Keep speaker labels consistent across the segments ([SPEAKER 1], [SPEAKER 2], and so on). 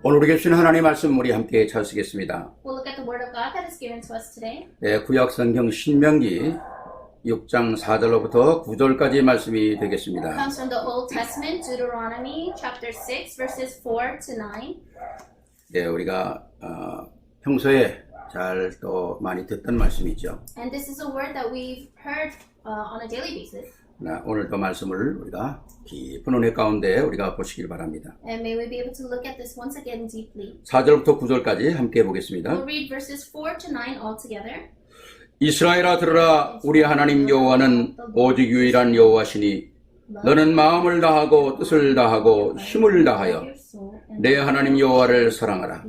[SPEAKER 1] 오늘 우리에게 주신 하나님의 말씀 우리 함께 찾으시겠습니다.
[SPEAKER 2] We'll look at the Word of God that is given to us today.
[SPEAKER 1] 구약 성경 신명기 6장 4절로부터 9절까지의 말씀이
[SPEAKER 2] It
[SPEAKER 1] 되겠습니다.
[SPEAKER 2] comes from the Old Testament, Deuteronomy chapter 6, verses 4 to 9.
[SPEAKER 1] 우리가 평소에 잘 또 많이 듣던 말씀이죠.
[SPEAKER 2] And this is a word that we've heard on a daily basis.
[SPEAKER 1] 오늘도 말씀을 우리가 깊은 은혜 가운데 우리가 보시길 바랍니다.
[SPEAKER 2] And may we be able to look at this once again deeply.
[SPEAKER 1] 4절부터 9절까지 함께 보겠습니다.
[SPEAKER 2] We'll read verses 4 to 9 all together.
[SPEAKER 1] 이스라엘아 들으라, 우리 하나님 여호와는 오직 유일한 여호와시니 너는 마음을 다하고 뜻을 다하고 힘을 다하여 내 하나님 여호와를 사랑하라.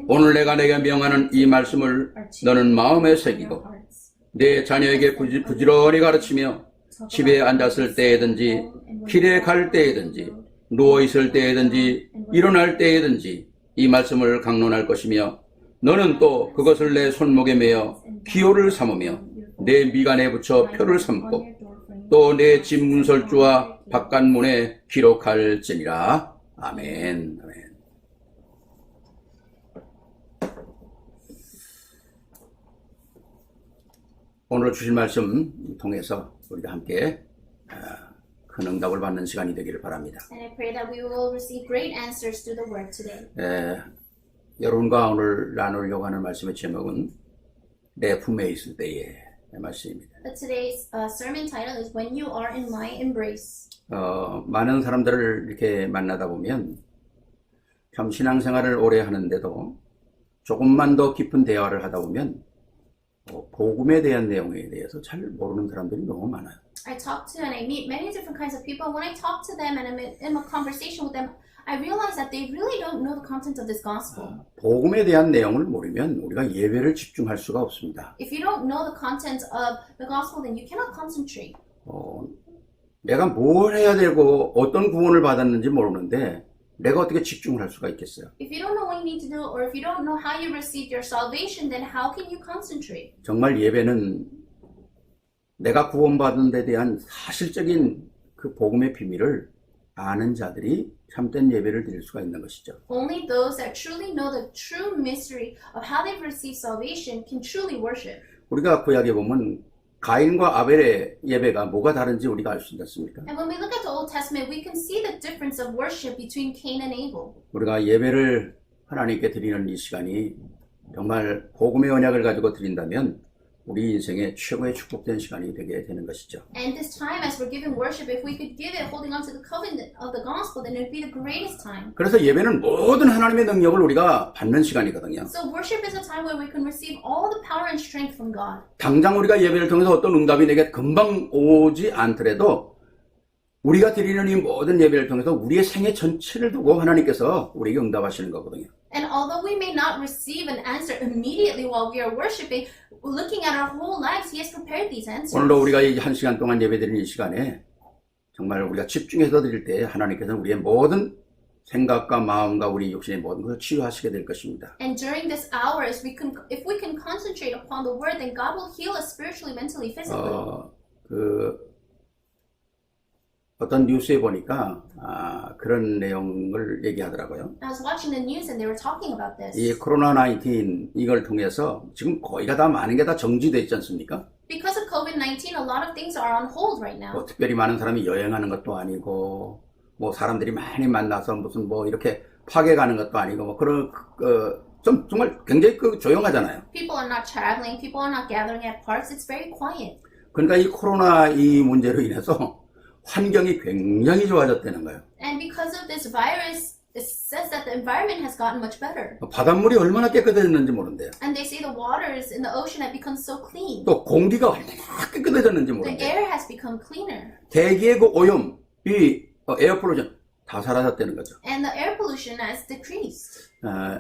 [SPEAKER 1] 오늘 내가 내게 명하는 이 말씀을 너는 마음에 새기고 내 자녀에게 부지런히 가르치며 집에 앉았을 때에든지 길에 갈 때에든지 누워있을 때에든지 일어날 때에든지 이 말씀을 강론할 것이며 너는 또 그것을 내 손목에 매어 기호를 삼으며 내 미간에 붙여 표를 삼고 또 내 집 문설주와 바깥문에 기록할지니라. 아멘. 아멘. 오늘 주신 말씀 통해서 우리가 함께 큰 응답을 받는 시간이 되기를 바랍니다.
[SPEAKER 2] And I pray that we will receive great answers through the Word today.
[SPEAKER 1] 여러분과 오늘 나누려고 하는 말씀의 제목은 내 품에 있을 때의 말씀입니다.
[SPEAKER 2] But today's sermon title is When You Are in My Embrace.
[SPEAKER 1] 많은 사람들을 이렇게 만나다 보면 참 신앙생활을 오래 하는데도 조금만 더 깊은 대화를 하다 보면 복음에 대한 내용에 대해서 잘 모르는 사람들이 너무 많아요.
[SPEAKER 2] I talk to and I meet many different kinds of people. When I talk to them and I'm in a conversation with them, I realize that they really don't know the content of this gospel.
[SPEAKER 1] 복음에 대한 내용을 모르면 우리가 예배를 집중할 수가 없습니다.
[SPEAKER 2] If you don't know the content of the gospel, then you cannot concentrate.
[SPEAKER 1] 내가 뭘 해야 되고 어떤 구원을 받았는지 모르는데 내가 어떻게 집중을 할 수가 있겠어요?
[SPEAKER 2] If you don't know what you need to do, or if you don't know how you received your salvation, then how can you concentrate?
[SPEAKER 1] 정말 예배는 내가 구원받은 데 대한 사실적인 그 복음의 비밀을 아는 자들이 참된 예배를 드릴 수가 있는 것이죠.
[SPEAKER 2] Only those that truly know the true mystery of how they've received salvation can truly worship.
[SPEAKER 1] 우리가 구약에 보면 가인과 아벨의 예배가 뭐가 다른지 우리가 알 수 있지 않습니까?
[SPEAKER 2] And when we look at the Old Testament, we can see the difference of worship between Cain and Abel.
[SPEAKER 1] 우리가 예배를 하나님께 드리는 이 시간이 정말 복음의 언약을 가지고 드린다면 우리 인생의 최고의 축복된 시간이 되게 되는 것이죠.
[SPEAKER 2] And this time, as we're giving worship, if we could give it holding on to the covenant of the gospel, then it would be the greatest time.
[SPEAKER 1] 그래서 예배는 모든 하나님의 능력을 우리가 받는 시간이거든요.
[SPEAKER 2] So worship is a time where we can receive all the power and strength from God.
[SPEAKER 1] 당장 우리가 예배를 통해서 어떤 응답이 내게 금방 오지 않더라도 우리가 드리는 이 모든 예배를 통해서 우리의 생애 전체를 두고 하나님께서 우리에게 응답하시는 거거든요.
[SPEAKER 2] And although we may not receive an answer immediately while we are worshiping, looking at our whole lives, He has prepared these answers.
[SPEAKER 1] 오늘도 우리가 이 한 시간 동안 예배 드리는 이 시간에 정말 우리가 집중해서 드릴 때 하나님께서는 우리의 모든 생각과 마음과 우리 육신의 모든 것을 치유하시게 될 것입니다.
[SPEAKER 2] And during this hour, if we can concentrate upon the Word, then God will heal us spiritually, mentally, physically.
[SPEAKER 1] 어떤 뉴스에 보니까 그런 내용을 얘기하더라고요.
[SPEAKER 2] I was watching the news and they were talking about this.
[SPEAKER 1] 이 코로나19 이걸 통해서 지금 거의가 다 많은 게 다 정지돼 있지 않습니까?
[SPEAKER 2] Because of COVID-19, a lot of things are on hold right now.
[SPEAKER 1] 특별히 많은 사람이 여행하는 것도 아니고 사람들이 많이 만나서 무슨 이렇게 파괴 가는 것도 아니고 그런 좀 정말 굉장히 조용하잖아요.
[SPEAKER 2] People are not traveling, people are not gathering at parks. It's very quiet.
[SPEAKER 1] 그러니까 이 코로나 이 문제로 인해서 환경이 굉장히 좋아졌다는 거예요.
[SPEAKER 2] And because of this virus, it says that the environment has gotten much better.
[SPEAKER 1] 바닷물이 얼마나 깨끗해졌는지 모르는데요.
[SPEAKER 2] And they say the waters in the ocean have become so clean.
[SPEAKER 1] 또 공기가 얼마나 깨끗해졌는지
[SPEAKER 2] The
[SPEAKER 1] 모르는데요.
[SPEAKER 2] air has become cleaner.
[SPEAKER 1] 대기의 그 오염, 이 에어 폴루션 다 사라졌다는 거죠.
[SPEAKER 2] And the air pollution has decreased.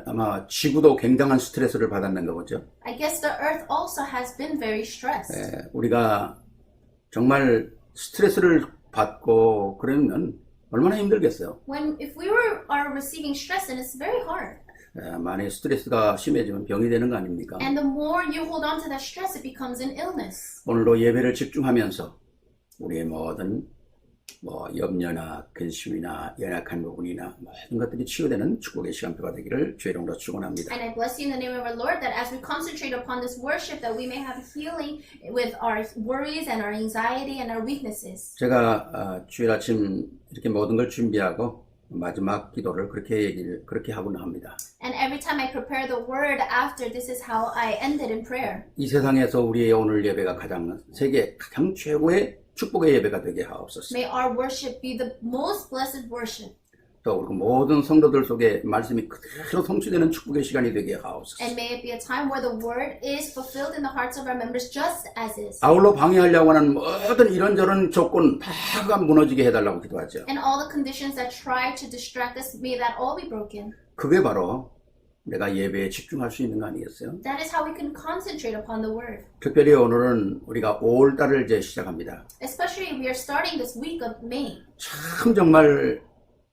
[SPEAKER 1] 아마 지구도 굉장한 스트레스를 받았는가 보죠.
[SPEAKER 2] I guess the earth also has been very stressed.
[SPEAKER 1] 우리가 정말 스트레스를 받고 그러면 얼마나 힘들겠어요.
[SPEAKER 2] If we are receiving stress, then it's very hard.
[SPEAKER 1] 만약 스트레스가 심해지면 병이 되는 거 아닙니까?
[SPEAKER 2] And the more you hold on to that stress, it becomes an illness.
[SPEAKER 1] 오늘도 예배를 집중하면서 우리의 모든 뭐 염려나 근심이나 연약한 부분이나 모든 것들이 치유되는 축복의 시간표가 되기를 주의 이름으로 축원합니다.
[SPEAKER 2] And I bless you in the name of our Lord that as we concentrate upon this worship that we may have healing with our worries and our anxiety and our weaknesses.
[SPEAKER 1] 제가 주일 아침 이렇게 모든 걸 준비하고 마지막 기도를 그렇게 하고는 합니다.
[SPEAKER 2] And every time I prepare the word after, this is how I end it in prayer.
[SPEAKER 1] 이 세상에서 우리의 오늘 예배가 세계 가장 최고의 축복의 예배가 되게 하옵소서.
[SPEAKER 2] May our worship be the most blessed worship.
[SPEAKER 1] 또 그리고 모든 성도들 속에 말씀이 그대로 성취되는 축복의 시간이 되게 하옵소서.
[SPEAKER 2] And may it be a time where the word is fulfilled in the hearts of our members just as is.
[SPEAKER 1] 아울러 방해하려고 하는 모든 이런저런 조건 다가 무너지게 해달라고 기도하죠.
[SPEAKER 2] And all the conditions that try to distract us, may that all be broken.
[SPEAKER 1] 그게 바로 내가 예배에 집중할 수 있는 거 아니겠어요?
[SPEAKER 2] That is how we can concentrate upon the word.
[SPEAKER 1] 특별히 오늘은 우리가 5월달을 이제 시작합니다.
[SPEAKER 2] Especially we are starting this week of May.
[SPEAKER 1] 참 정말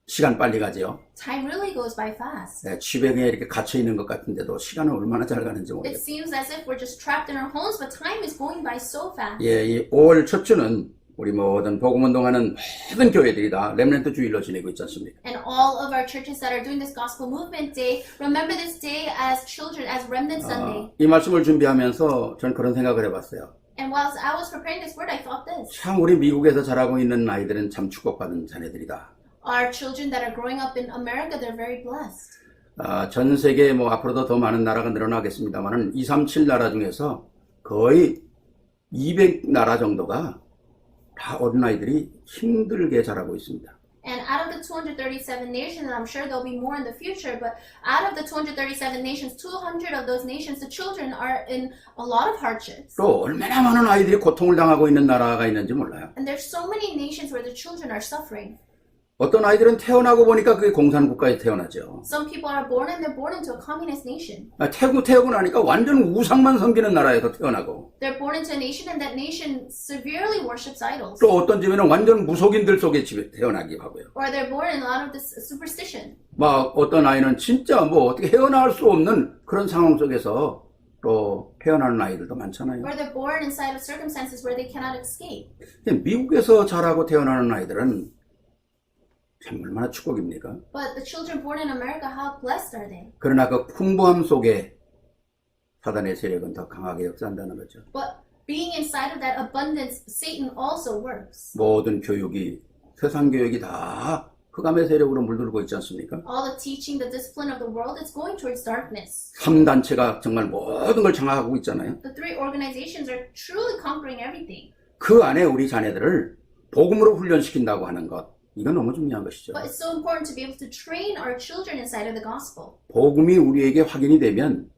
[SPEAKER 1] 시간 빨리 가죠.
[SPEAKER 2] Time really goes by fast.
[SPEAKER 1] 네, 집에 그냥 이렇게 갇혀 있는 것 같은데도 시간은 얼마나 잘 가는지
[SPEAKER 2] It
[SPEAKER 1] 모르겠어요.
[SPEAKER 2] seems as if we're just trapped in our homes, but time is going by so fast.
[SPEAKER 1] 예, 이 5월 첫 주는 우리 모든 복음운동하는 모든 교회들이 다 렘넌트 주일로 지내고 있지 않습니까?
[SPEAKER 2] And all of our churches that are doing this Gospel Movement Day, remember this day as children, as Remnant Sunday.
[SPEAKER 1] 이 말씀을 준비하면서 저는 그런 생각을 해봤어요.
[SPEAKER 2] And whilst I was preparing this word, I thought this.
[SPEAKER 1] 참 우리 미국에서 자라고 있는 아이들은 참 축복받은 자녀들이다.
[SPEAKER 2] Our children that are growing up in America, they're very blessed.
[SPEAKER 1] 전 세계에 뭐 앞으로도 더 많은 나라가 늘어나겠습니다만은 237 나라 중에서 거의 200 나라 정도가 다 어린아이들이 힘들게 자라고 있습니다.
[SPEAKER 2] And out of the 237 nations, and I'm sure there'll be more in the future, but out of the 237 nations, 200 of those nations, the children are in a lot of hardships.
[SPEAKER 1] 또 얼마나 많은 아이들이 고통을 당하고 있는 나라가 있는지 몰라요.
[SPEAKER 2] And there's so many nations where the children are suffering.
[SPEAKER 1] 어떤 아이들은 태어나고 보니까 그게 공산국가에 태어나죠.
[SPEAKER 2] Some people are born and they're born into a communist nation.
[SPEAKER 1] 태어나고 나니까 완전 우상만 섬기는 나라에서 태어나고
[SPEAKER 2] They're born into a nation and that nation severely worships idols.
[SPEAKER 1] 또 어떤 집에는 완전 무속인들 속에 집에 태어나기도 하고요.
[SPEAKER 2] Or they're born in a lot of this superstition.
[SPEAKER 1] 막 어떤 아이는 진짜 뭐 어떻게 헤어나올 수 없는 그런 상황 속에서 또 태어나는 아이들도 많잖아요.
[SPEAKER 2] Or they're born inside of circumstances where they cannot escape.
[SPEAKER 1] 미국에서 자라고 태어나는 아이들은 참 얼마나 축복입니까?
[SPEAKER 2] But the children born in America, how blessed are they?
[SPEAKER 1] 그러나 그 풍부함 속에 사단의 세력은 더 강하게 역사한다는 거죠.
[SPEAKER 2] But being inside of that abundance, Satan also works.
[SPEAKER 1] 모든 교육이 세상 교육이 다 흑암의 세력으로 물들고 있지 않습니까?
[SPEAKER 2] All the teaching, the discipline of the world is going towards darkness.
[SPEAKER 1] 3단체가 정말 모든 걸 장악하고 있잖아요.
[SPEAKER 2] The three organizations are truly conquering everything.
[SPEAKER 1] 그 안에 우리 자녀들을 복음으로 훈련시킨다고 하는 것, 이건 너무 중요한 것이죠.
[SPEAKER 2] But it's so important to be able to train our children inside of the gospel.
[SPEAKER 1] 복음이 우리에게 확인이 되면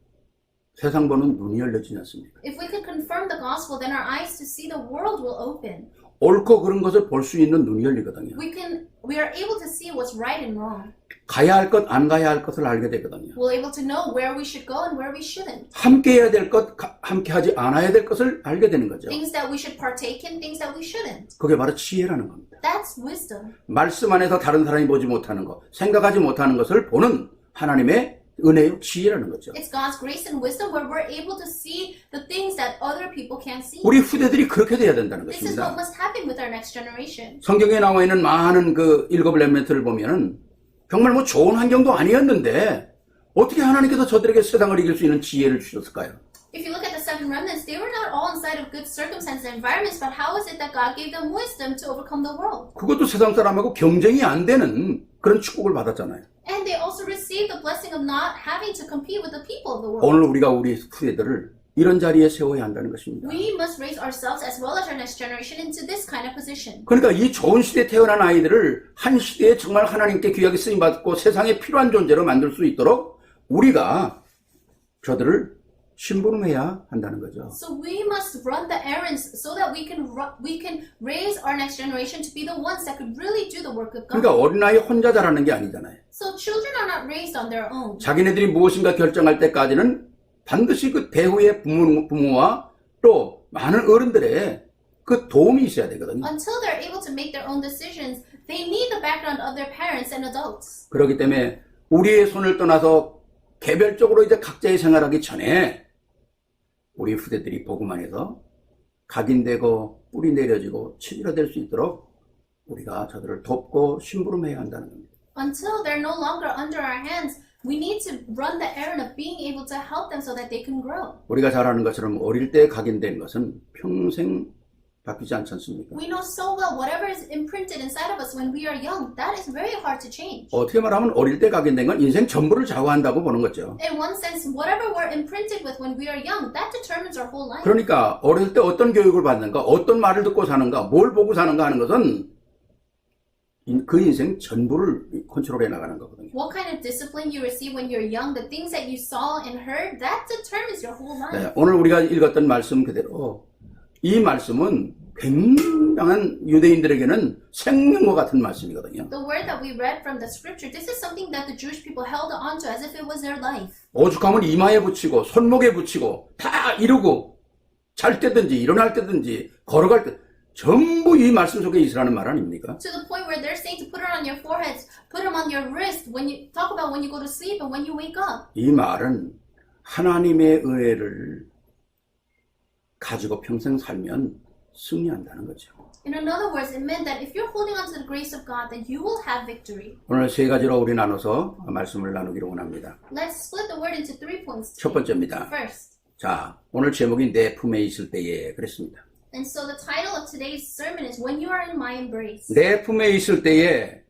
[SPEAKER 1] 세상 보는 눈이 열려지지 않습니까?
[SPEAKER 2] If we can confirm the gospel, then our eyes to see the world will open.
[SPEAKER 1] 옳고 그른 것을 볼 수 있는 눈이 열리거든요.
[SPEAKER 2] We are able to see what's right and wrong.
[SPEAKER 1] 가야 할 것, 안 가야 할 것을 알게 되거든요.
[SPEAKER 2] We're able to know where we should go and where we shouldn't.
[SPEAKER 1] 함께 해야 될 것, 함께 하지 않아야 될 것을 알게 되는 거죠.
[SPEAKER 2] Things that we should partake in, things that we shouldn't.
[SPEAKER 1] 그게 바로 지혜라는 겁니다.
[SPEAKER 2] That's wisdom.
[SPEAKER 1] 말씀 안에서 다른 사람이 보지 못하는 것, 생각하지 못하는 것을 보는 하나님의 은혜요, 지혜라는 거죠.
[SPEAKER 2] It's God's grace and wisdom where we're able to see the things that other people can't see.
[SPEAKER 1] 우리 후대들이 그렇게 돼야 된다는
[SPEAKER 2] This is what
[SPEAKER 1] 것입니다.
[SPEAKER 2] must happen with our next generation.
[SPEAKER 1] 성경에 나와 있는 많은 그 일곱 렘넌트를 보면은 정말 뭐 좋은 환경도 아니었는데 어떻게 하나님께서 저들에게 세상을 이길 수 있는 지혜를 주셨을까요?
[SPEAKER 2] If you look at the seven remnants, they were not all inside of good circumstances and environments, but how is it that God gave them wisdom to overcome the world?
[SPEAKER 1] 그것도 세상 사람하고 경쟁이 안 되는 그런 축복을 받았잖아요.
[SPEAKER 2] And they also received the blessing of not having to compete with the people of the world.
[SPEAKER 1] 오늘 우리가 우리 후대들을 이런 자리에 세워야 한다는 것입니다.
[SPEAKER 2] We must raise ourselves as well as our next generation into this kind of position.
[SPEAKER 1] 그러니까 이 좋은 시대에 태어난 아이들을 한 시대에 정말 하나님께 귀하게 쓰임받고 세상에 필요한 존재로 만들 수 있도록 우리가 저들을 심부름해야 한다는 거죠.
[SPEAKER 2] So we must run the errands so that we can raise our next generation to be the ones that could really do the work of God.
[SPEAKER 1] 그러니까 어린아이 혼자 자라는 게 아니잖아요.
[SPEAKER 2] So children are not raised on their own.
[SPEAKER 1] 자기네들이 무엇인가 결정할 때까지는 반드시 그 배후의 부모와 또 많은 어른들의 그 도움이 있어야 되거든요.
[SPEAKER 2] Until they're able to make their own decisions, they need the background of their parents and adults.
[SPEAKER 1] 그렇기 때문에 우리의 손을 떠나서 개별적으로 이제 각자의 생활하기 전에 우리 후대들이 복음 안에서 각인되고 뿌리 내려지고 치유가 될 수 있도록 우리가 저들을 돕고 심부름해야 한다는 겁니다.
[SPEAKER 2] Until they're no longer under our hands, we need to run the errand of being able to help them so that they can grow.
[SPEAKER 1] 우리가 잘 아는 것처럼 어릴 때 각인된 것은 평생 바뀌지 않지 않습니까?
[SPEAKER 2] We know so well whatever is imprinted inside of us when we are young, that is very hard to change.
[SPEAKER 1] 어떻게 말하면 어릴 때 각인된 건 인생 전부를 좌우한다고 보는 거죠.
[SPEAKER 2] In one sense, whatever we're imprinted with when we are young, that determines our whole life.
[SPEAKER 1] 그러니까 어릴 때 어떤 교육을 받는가, 어떤 말을 듣고 사는가, 뭘 보고 사는가 하는 것은 그 인생 전부를 컨트롤해 나가는 거거든요.
[SPEAKER 2] What kind of discipline you receive when you're young, the things that you saw and heard, that determines your whole life.
[SPEAKER 1] 네, 오늘 우리가 읽었던 말씀 그대로 이 말씀은 굉장한 유대인들에게는 생명과 같은 말씀이거든요.
[SPEAKER 2] The word that we read from the scripture, this is something that the Jewish people held on to as if it was their life.
[SPEAKER 1] 오죽하면 이마에 붙이고 손목에 붙이고 다 이루고 잘 때든지 일어날 때든지 걸어갈 때 전부 이 말씀 속에 있으라는 말 아닙니까?
[SPEAKER 2] To the point where they're saying to put it on your foreheads, put them on your wrist, when you talk about when you go to sleep and when you wake up.
[SPEAKER 1] 이 말은 하나님의 은혜를 가지고 평생 살면 승리한다는 거죠.
[SPEAKER 2] In other words, it meant that if you're holding on to the grace of God, then you will have victory.
[SPEAKER 1] 오늘 세 가지로 우리 나눠서 말씀을 나누기로 원합니다.
[SPEAKER 2] Let's split the word into 3 points.
[SPEAKER 1] 첫 번째입니다.
[SPEAKER 2] First,
[SPEAKER 1] 자, 오늘 제목이 내 품에 있을 때에 그랬습니다.
[SPEAKER 2] and so the title of today's sermon is When You Are in My Embrace.
[SPEAKER 1] 내 품에 있을 때에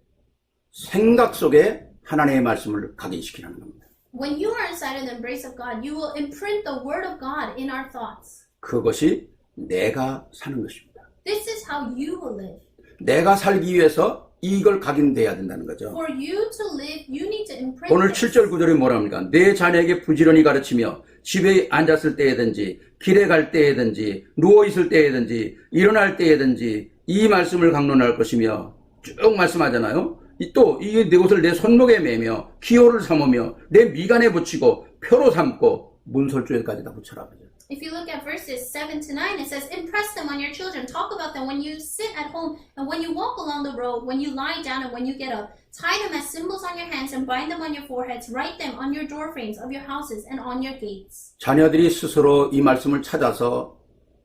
[SPEAKER 1] 생각 속에 하나님의 말씀을 각인시키는 겁니다.
[SPEAKER 2] When you are inside of the embrace of God, you will imprint the word of God in our thoughts.
[SPEAKER 1] 그것이 내가 사는 것입니다.
[SPEAKER 2] This is how you will live.
[SPEAKER 1] 내가 살기 위해서 이걸 각인돼야 된다는 거죠.
[SPEAKER 2] For you to live, you need to imprint
[SPEAKER 1] 오늘
[SPEAKER 2] this.
[SPEAKER 1] 7절 9절이 뭐랍니까? 내 자녀에게 부지런히 가르치며 집에 앉았을 때에든지 길에 갈 때에든지 누워있을 때에든지 일어날 때에든지 이 말씀을 강론할 것이며 쭉 말씀하잖아요. 또 이 것을 내 손목에 매며 기호를 삼으며 내 미간에 붙이고 표로 삼고 문설주에까지 다 붙여라.
[SPEAKER 2] If you look at verses 7 to 9, it says, impress them on your children. Talk about them when you sit at home and when you walk along the road, when you lie down and when you get up. Tie them as symbols on your hands and bind them on your foreheads. Write them on your door frames of your houses and on your gates.
[SPEAKER 1] 자녀들이 스스로 이 말씀을 찾아서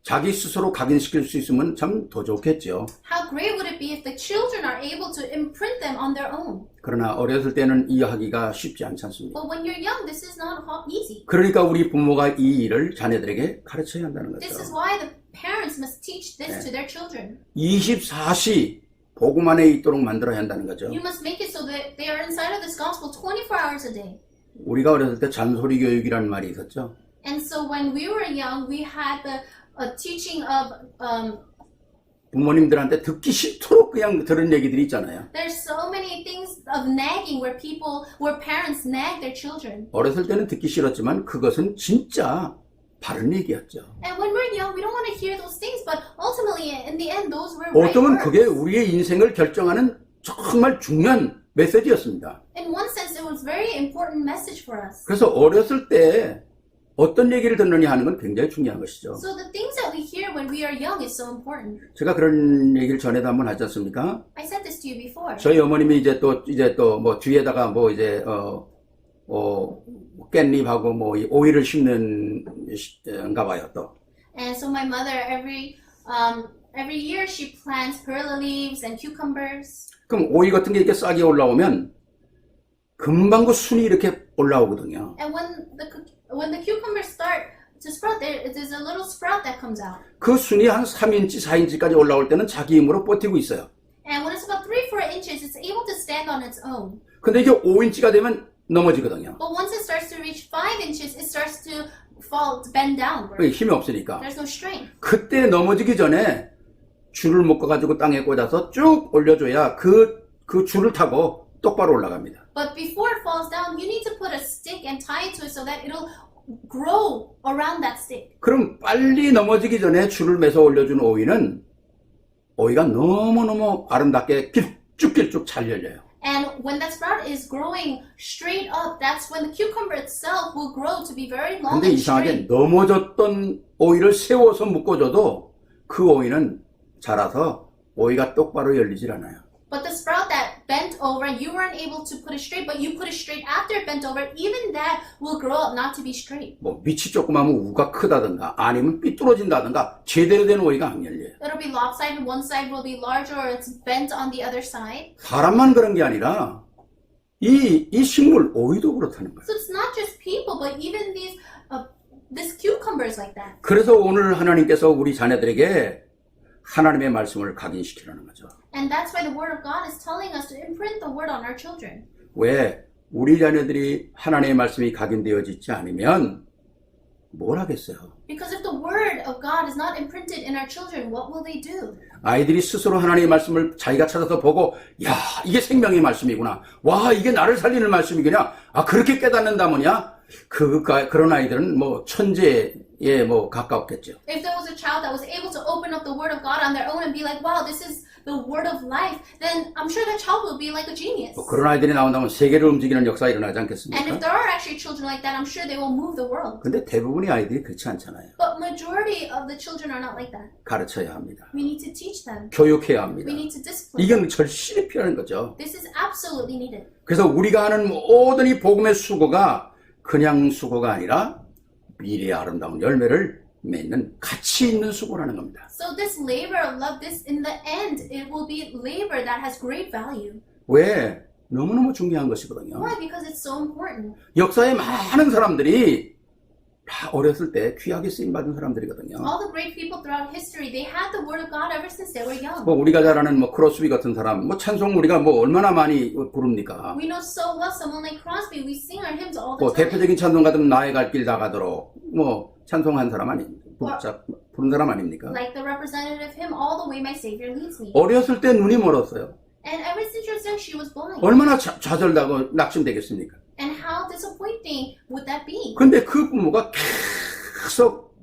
[SPEAKER 1] 자기 스스로 각인시킬 수 있으면 참 더 좋겠죠.
[SPEAKER 2] How great would it be if the children are able to imprint them on their own?
[SPEAKER 1] 그러나 어렸을 때는 이해하기가 쉽지 않지 않습니까?
[SPEAKER 2] But when you're young, this is not easy.
[SPEAKER 1] 그러니까 우리 부모가 이 일을 자녀들에게 가르쳐야 한다는
[SPEAKER 2] This is
[SPEAKER 1] 거죠.
[SPEAKER 2] why the parents must teach this to their children.
[SPEAKER 1] 24시 복음 안에 있도록 만들어야 한다는 거죠.
[SPEAKER 2] You must make it so that they are inside of this gospel 24 hours a day.
[SPEAKER 1] 우리가 어렸을 때 잔소리 교육이라는 말이 있었죠.
[SPEAKER 2] And so when we were young, we had the teaching of
[SPEAKER 1] 부모님들한테 듣기 싫도록 그냥 들은 얘기들이 있잖아요.
[SPEAKER 2] there's so many things of nagging where parents nag their children.
[SPEAKER 1] 어렸을 때는 듣기 싫었지만 그것은 진짜 바른 얘기였죠.
[SPEAKER 2] And when we're young, we don't want to hear those things, but ultimately, in the end, those were right
[SPEAKER 1] 어쩌면
[SPEAKER 2] words.
[SPEAKER 1] 그게 우리의 인생을 결정하는 정말 중요한 메시지였습니다.
[SPEAKER 2] In one sense, it was very important message for us.
[SPEAKER 1] 그래서 어렸을 때 어떤 얘기를 듣느냐 하는 건 굉장히 중요한 것이죠.
[SPEAKER 2] So the things that we hear when we are young is so important.
[SPEAKER 1] 제가 그런 얘기를 전에도 한번 하지 않습니까?
[SPEAKER 2] I said this to you before.
[SPEAKER 1] 저희 어머님이 이제 또 뭐 뒤에다가 뭐 이제 깻잎하고 뭐 오이를 심는가 봐요 또.
[SPEAKER 2] And so my mother every year she plants perla leaves and cucumbers.
[SPEAKER 1] 그럼 오이 같은 게 이렇게 싹이 올라오면 금방 그 순이 이렇게 올라오거든요.
[SPEAKER 2] And when the cucumbers start to sprout, there's a little sprout that comes out.
[SPEAKER 1] 그 순이 한 3인치, 4인치까지 올라올 때는 자기 힘으로 버티고 있어요.
[SPEAKER 2] And when it's about 3-4 inches, it's able to stand on its own.
[SPEAKER 1] 근데 이게 5인치가 되면 넘어지거든요.
[SPEAKER 2] But once it starts to reach 5 inches, it starts to fall, to bend downward.
[SPEAKER 1] 그게 힘이 없으니까.
[SPEAKER 2] There's no strength.
[SPEAKER 1] 그때 넘어지기 전에 줄을 묶어가지고 땅에 꽂아서 쭉 올려줘야 그 줄을 타고 똑바로 올라갑니다.
[SPEAKER 2] But before it falls down, you need to put a stick and tie it to it so that it'll grow around that stick.
[SPEAKER 1] 그럼 빨리 넘어지기 전에 줄을 매서 올려준 오이는 오이가 너무너무 아름답게 길쭉길쭉 잘 열려요.
[SPEAKER 2] And when that sprout is growing straight up, that's when the cucumber itself will grow to be very long
[SPEAKER 1] 근데
[SPEAKER 2] and
[SPEAKER 1] 이상하게
[SPEAKER 2] straight.
[SPEAKER 1] 넘어졌던 오이를 세워서 묶어줘도 그 오이는 자라서 오이가 똑바로 열리질 않아요.
[SPEAKER 2] But the sprout that bent over and you weren't able to put it straight, but you put it straight after it bent over, even that will grow up not to be straight.
[SPEAKER 1] 뭐 밑이 조그마하면 우가 크다든가 아니면 삐뚤어진다든가 제대로 된 오이가 안 열려요.
[SPEAKER 2] It'll be lopsided, one side will be larger or it's bent on the other side.
[SPEAKER 1] 사람만 그런 게 아니라 이 식물 오이도 그렇다는 거예요.
[SPEAKER 2] So it's not just people, but even this cucumber is like that.
[SPEAKER 1] 그래서 오늘 하나님께서 우리 자녀들에게 하나님의 말씀을 각인시키라는 거죠.
[SPEAKER 2] And that's why the Word of God is telling us to imprint the Word on our children.
[SPEAKER 1] 왜? 우리 자녀들이 하나님의 말씀이 각인되어지지 않으면 뭘 하겠어요?
[SPEAKER 2] Because if the Word of God is not imprinted in our children, what will they do?
[SPEAKER 1] 아이들이 스스로 하나님의 말씀을 자기가 찾아서 보고 야 이게 생명의 말씀이구나. 와 이게 나를 살리는 말씀이구나. 아 그렇게 깨닫는다 뭐냐? 그런 아이들은 뭐 천재에 뭐 가깝겠죠.
[SPEAKER 2] If there was a child that was able to open up the Word of God on their own and be like, wow, this is the Word of life, then I'm sure that child will be like a genius.
[SPEAKER 1] 뭐 그런 아이들이 나온다면 세계를 움직이는 역사가 일어나지
[SPEAKER 2] And
[SPEAKER 1] 않겠습니까?
[SPEAKER 2] if there are actually children like that, I'm sure they will move the world.
[SPEAKER 1] 근데 대부분의 아이들이 그렇지 않잖아요.
[SPEAKER 2] But majority of the children are not like that.
[SPEAKER 1] 가르쳐야 합니다.
[SPEAKER 2] We need to teach them.
[SPEAKER 1] 교육해야 합니다.
[SPEAKER 2] We need to discipline
[SPEAKER 1] 이건
[SPEAKER 2] them.
[SPEAKER 1] 절실히 필요한 거죠.
[SPEAKER 2] This is absolutely needed.
[SPEAKER 1] 그래서 우리가 하는 모든 이 복음의 수고가 그냥 수고가 아니라 미래의 아름다운 열매를 맺는 가치 있는 수고라는 겁니다.
[SPEAKER 2] So this labor of love, this in the end, it will be labor that has great value.
[SPEAKER 1] 왜? 너무너무 중요한 것이거든요.
[SPEAKER 2] Why? Because it's so important.
[SPEAKER 1] 역사에 많은 사람들이 다 어렸을 때 귀하게 쓰임받은 사람들이거든요.
[SPEAKER 2] All the great people throughout history, they had the Word of God ever since they were young.
[SPEAKER 1] 뭐 우리가 잘 아는 뭐 크로스비 같은 사람, 뭐 찬송 우리가 뭐 얼마나 많이 부릅니까?
[SPEAKER 2] We know so well someone like Crosby. We sing our hymns all the
[SPEAKER 1] 뭐
[SPEAKER 2] time.
[SPEAKER 1] 대표적인 찬송 같으면 나의 갈 길 다 가도록 뭐 찬송한 사람 부른 사람 아닙니까?
[SPEAKER 2] Like the representative hymn, All the Way My Savior Leads Me.
[SPEAKER 1] 어렸을 때 눈이 멀었어요.
[SPEAKER 2] And ever since she was young, she was blind.
[SPEAKER 1] 얼마나 좌절되고 낙심되겠습니까?
[SPEAKER 2] And how disappointing would that be?
[SPEAKER 1] 근데 그 부모가 계속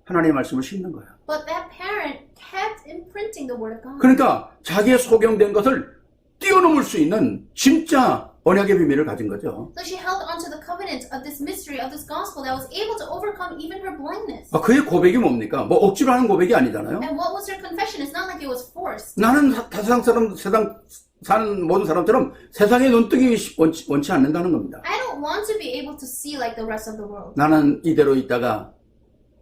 [SPEAKER 1] 하나님의 말씀을 심는 거예요.
[SPEAKER 2] But that parent kept imprinting the Word of God.
[SPEAKER 1] 그러니까 자기의 소경된 것을 뛰어넘을 수 있는 진짜 언약의 비밀을 가진 거죠.
[SPEAKER 2] So she held onto the covenant of this mystery, of this gospel that was able to overcome even her blindness.
[SPEAKER 1] 그의 고백이 뭡니까? 뭐 억지로 하는 고백이 아니잖아요.
[SPEAKER 2] And what was her confession? It's not like it was forced.
[SPEAKER 1] 나는 세상 사는 모든 사람처럼 세상에 눈뜨기 원치 않는다는 겁니다.
[SPEAKER 2] I don't want to be able to see like the rest of the world.
[SPEAKER 1] 나는 이대로 있다가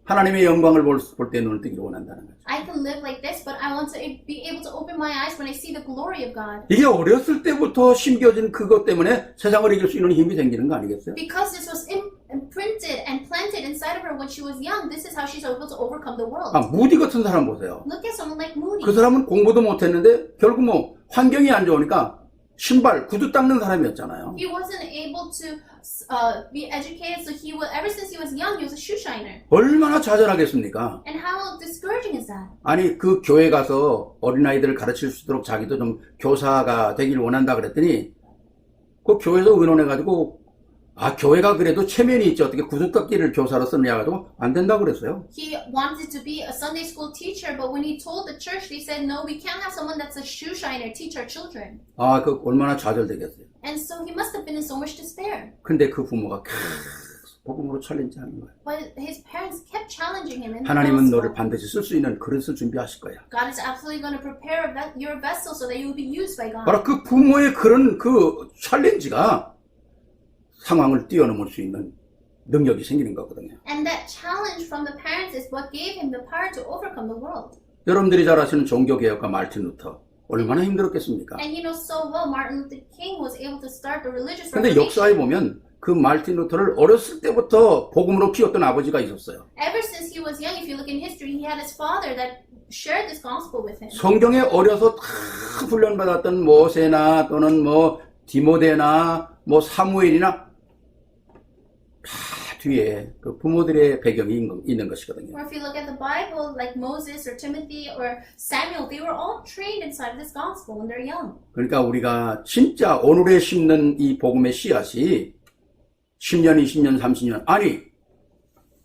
[SPEAKER 1] 하나님의 영광을 볼 때 눈을 뜨기를 원한다는 거죠.
[SPEAKER 2] I can live like this, but I want to be able to open my eyes when I see the glory of God.
[SPEAKER 1] 이게 어렸을 때부터 심겨진 그것 때문에 세상을 이길 수 있는 힘이 생기는 거 아니겠어요?
[SPEAKER 2] Because this was imprinted and planted inside of her when she was young, this is how she's able to overcome the world.
[SPEAKER 1] 무디 같은 사람 보세요.
[SPEAKER 2] Look at someone like Moody.
[SPEAKER 1] 그 사람은 공부도 못했는데 결국 뭐 환경이 안 좋으니까 신발, 구두 닦는 사람이었잖아요.
[SPEAKER 2] He wasn't able to be educated, so ever since he was young, he was a shoe shiner.
[SPEAKER 1] 얼마나 좌절하겠습니까?
[SPEAKER 2] And how discouraging is that?
[SPEAKER 1] 아니 그 교회 가서 어린아이들을 가르칠 수 있도록 자기도 좀 교사가 되길 원한다 그랬더니 그 교회에서 의논해가지고 교회가 그래도 체면이 있지 어떻게 구두 닦기를 교사로 쓰느냐 가지고 안 된다고 그랬어요.
[SPEAKER 2] He wanted to be a Sunday school teacher, but when he told the church, they said, no, we can't have someone that's a shoe shiner teach our children.
[SPEAKER 1] 그 얼마나 좌절되겠어요.
[SPEAKER 2] And so he must have been in so much despair.
[SPEAKER 1] 근데 그 부모가 계속 복음으로 챌린지하는 거예요.
[SPEAKER 2] But his parents kept challenging him in the
[SPEAKER 1] 하나님은
[SPEAKER 2] gospel.
[SPEAKER 1] 너를 반드시 쓸 수 있는 그릇을 준비하실 거야.
[SPEAKER 2] God is absolutely going to prepare your vessel so that you will be used by God.
[SPEAKER 1] 바로 그 부모의 그런 그 챌린지가 상황을 뛰어넘을 수 있는 능력이 생기는 거거든요.
[SPEAKER 2] And that challenge from the parents is what gave him the power to overcome the world.
[SPEAKER 1] 여러분들이 잘 아시는 종교개혁가 마르틴 루터 얼마나 힘들었겠습니까?
[SPEAKER 2] And you know so well Martin Luther King was able to start the religious
[SPEAKER 1] 근데
[SPEAKER 2] revolution.
[SPEAKER 1] 역사에 보면 그 마르틴 루터를 어렸을 때부터 복음으로 키웠던 아버지가 있었어요.
[SPEAKER 2] Ever since he was young, if you look in history, he had his father that shared this gospel with him.
[SPEAKER 1] 성경에 어려서 다 훈련받았던 모세나 또는 뭐 디모데나 뭐 사무엘이나 다 뒤에 그 부모들의 배경이 있는 것이거든요.
[SPEAKER 2] Or if you look at the Bible, like Moses or Timothy or Samuel, they were all trained inside of this gospel when they're young.
[SPEAKER 1] 그러니까 우리가 진짜 오늘에 심는 이 복음의 씨앗이 10년, 20년, 30년 아니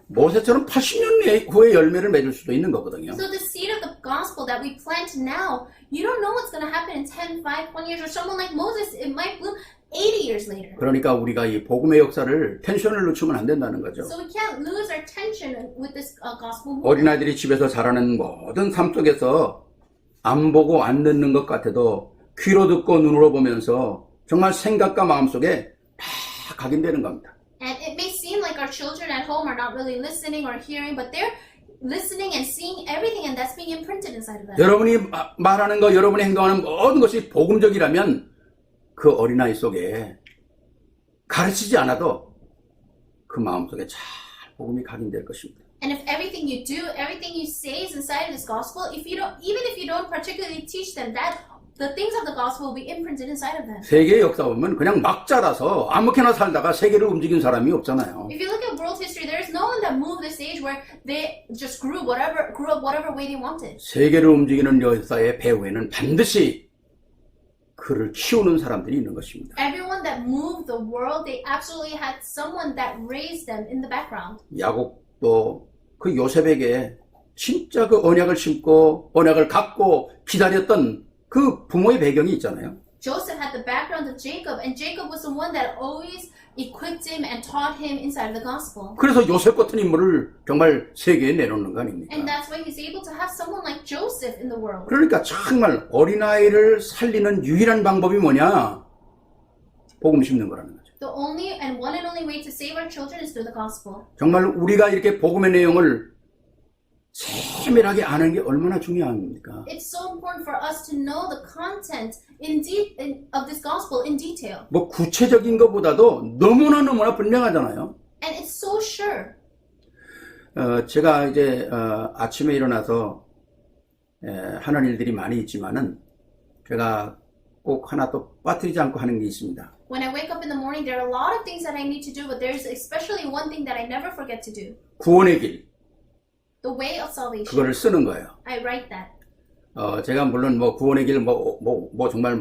[SPEAKER 1] 모세처럼 80년 후에 열매를 맺을 수도 있는 거거든요.
[SPEAKER 2] So the seed of the gospel that we plant now, you don't know what's going to happen in 10, 5, 20 years. Or someone like Moses, it might bloom 80 years later.
[SPEAKER 1] 그러니까 우리가 이 복음의 역사를 텐션을 늦추면 안 된다는 거죠.
[SPEAKER 2] So we can't lose our tension with this gospel movement.
[SPEAKER 1] 어린아이들이 집에서 자라는 모든 삶 속에서 안 보고 안 듣는 것 같아도 귀로 듣고 눈으로 보면서 정말 생각과 마음속에 다 각인되는 겁니다.
[SPEAKER 2] And it may seem like our children at home are not really listening or hearing, but they're listening and seeing everything, and that's being imprinted inside of them.
[SPEAKER 1] 여러분이 말하는 거, 여러분이 행동하는 모든 것이 복음적이라면 그 어린아이 속에 가르치지 않아도 그 마음속에 잘 복음이 각인될 것입니다.
[SPEAKER 2] And if everything you do, everything you say is inside of this gospel, if you don't, even if you don't particularly teach them that, the things of the gospel will be imprinted inside of them.
[SPEAKER 1] 세계의 역사 보면 그냥 막 자라서 아무렇게나 살다가 세계를 움직인 사람이 없잖아요.
[SPEAKER 2] If you look at world history, there is no one that moved this age where they just grew up whatever way they wanted.
[SPEAKER 1] 세계를 움직이는 역사의 배후에는 반드시 그를 키우는 사람들이 있는 것입니다.
[SPEAKER 2] Everyone that moved the world, they absolutely had someone that raised them in the background.
[SPEAKER 1] 야곱도 그 요셉에게 진짜 그 언약을 심고 언약을 갖고 기다렸던 그 부모의 배경이 있잖아요.
[SPEAKER 2] Joseph had the background of Jacob, and Jacob was the one that always equipped him and taught him inside of the gospel.
[SPEAKER 1] 그래서 요셉 같은 인물을 정말 세계에 내놓는 거 아닙니까?
[SPEAKER 2] And that's why he's able to have someone like Joseph in the world.
[SPEAKER 1] 그러니까 정말 어린아이를 살리는 유일한 방법이 뭐냐? 복음 심는 거라는 거죠.
[SPEAKER 2] The only and one and only way to save our children is through the gospel.
[SPEAKER 1] 정말 우리가 이렇게 복음의 내용을 세밀하게 아는 게 얼마나 중요합니까?
[SPEAKER 2] It's so important for us to know the content of this gospel in detail.
[SPEAKER 1] 뭐 구체적인 것보다도 너무나 분명하잖아요.
[SPEAKER 2] And it's so sure.
[SPEAKER 1] 제가 이제 아침에 일어나서 하는 일들이 많이 있지만은 제가 꼭 하나 또 빠뜨리지 않고 하는 게 있습니다.
[SPEAKER 2] When I wake up in the morning, there are a lot of things that I need to do, but there's especially one thing that I never forget to do.
[SPEAKER 1] 구원의 길,
[SPEAKER 2] The way of salvation.
[SPEAKER 1] 그거를 쓰는 거예요.
[SPEAKER 2] I write that.
[SPEAKER 1] 제가 물론 뭐 구원의 길 정말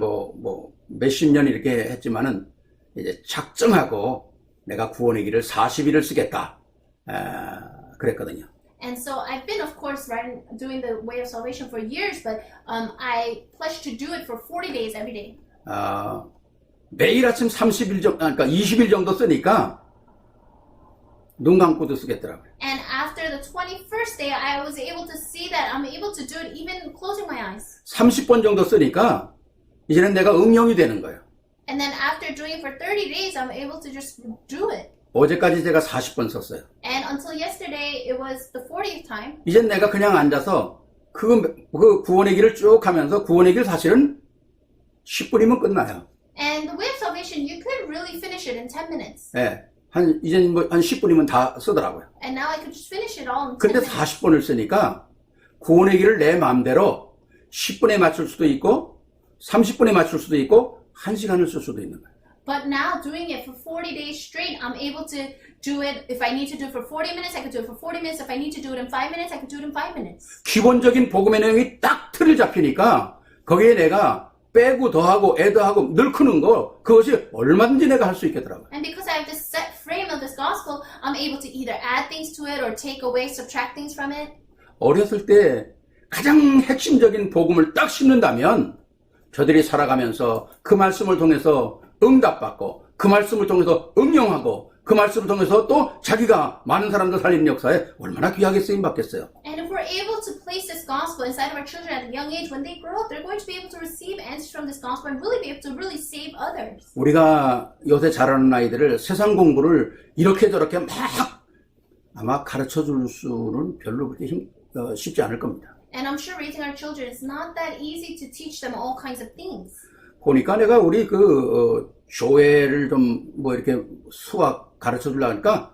[SPEAKER 1] 몇십 년 이렇게 했지만은 이제 작정하고 내가 구원의 길을 40일을 쓰겠다. 그랬거든요.
[SPEAKER 2] And so I've been, of course, doing the way of salvation for years, but I pledged to do it for 40 days every day.
[SPEAKER 1] 매일 아침 30일 정도, 그러니까 20일 정도 쓰니까 눈 감고도 쓰겠더라고요.
[SPEAKER 2] And after the 21st day, I was able to see that I'm able to do it even closing my eyes.
[SPEAKER 1] 30번 정도 쓰니까 이제는 내가 응용이 되는 거예요.
[SPEAKER 2] And then after doing it for 30 days, I'm able to just do it.
[SPEAKER 1] 어제까지 제가 40번 썼어요.
[SPEAKER 2] And until yesterday, it was the 40th time.
[SPEAKER 1] 이젠 내가 그냥 앉아서 그 구원의 길을 쭉 하면서 구원의 길 사실은 10분이면 끝나요.
[SPEAKER 2] And the way of salvation, you could really finish it in 10 minutes.
[SPEAKER 1] 예. 이젠 한 10분이면 다 쓰더라고요.
[SPEAKER 2] And now I could just finish it all in 10
[SPEAKER 1] 근데
[SPEAKER 2] minutes.
[SPEAKER 1] 40번을 쓰니까 구원의 길을 내 마음대로 10분에 맞출 수도 있고 30분에 맞출 수도 있고 1시간을 쓸 수도 있는 거예요.
[SPEAKER 2] But now doing it for 40 days straight, I'm able to do it. If I need to do it for 40 minutes, I could do it for 40 minutes. If I need to do it in 5 minutes, I could do it in 5 minutes.
[SPEAKER 1] 기본적인 복음의 내용이 딱 틀을 잡히니까 거기에 내가 빼고 더하고 애더하고 늘 크는 거 그것이 얼마든지 내가 할 수 있겠더라고요.
[SPEAKER 2] And because I have this set frame of this gospel, I'm able to either add things to it or take away, subtract things from it.
[SPEAKER 1] 어렸을 때 가장 핵심적인 복음을 딱 심는다면 저들이 살아가면서 그 말씀을 통해서 응답받고 그 말씀을 통해서 응용하고 그 말씀을 통해서 또 자기가 많은 사람들 살리는 역사에 얼마나 귀하게 쓰임 받겠어요.
[SPEAKER 2] And if we're able to place this gospel inside of our children at a young age, when they grow up, they're going to be able to receive answers from this gospel and really be able to really save others.
[SPEAKER 1] 우리가 요새 자라는 아이들을 세상 공부를 이렇게 저렇게 막 아마 가르쳐 줄 수는 별로 그렇게 쉽지 않을 겁니다.
[SPEAKER 2] And I'm sure raising our children is not that easy to teach them all kinds of things.
[SPEAKER 1] 보니까 내가 우리 교회를 좀 이렇게 수학 가르쳐 주려고 하니까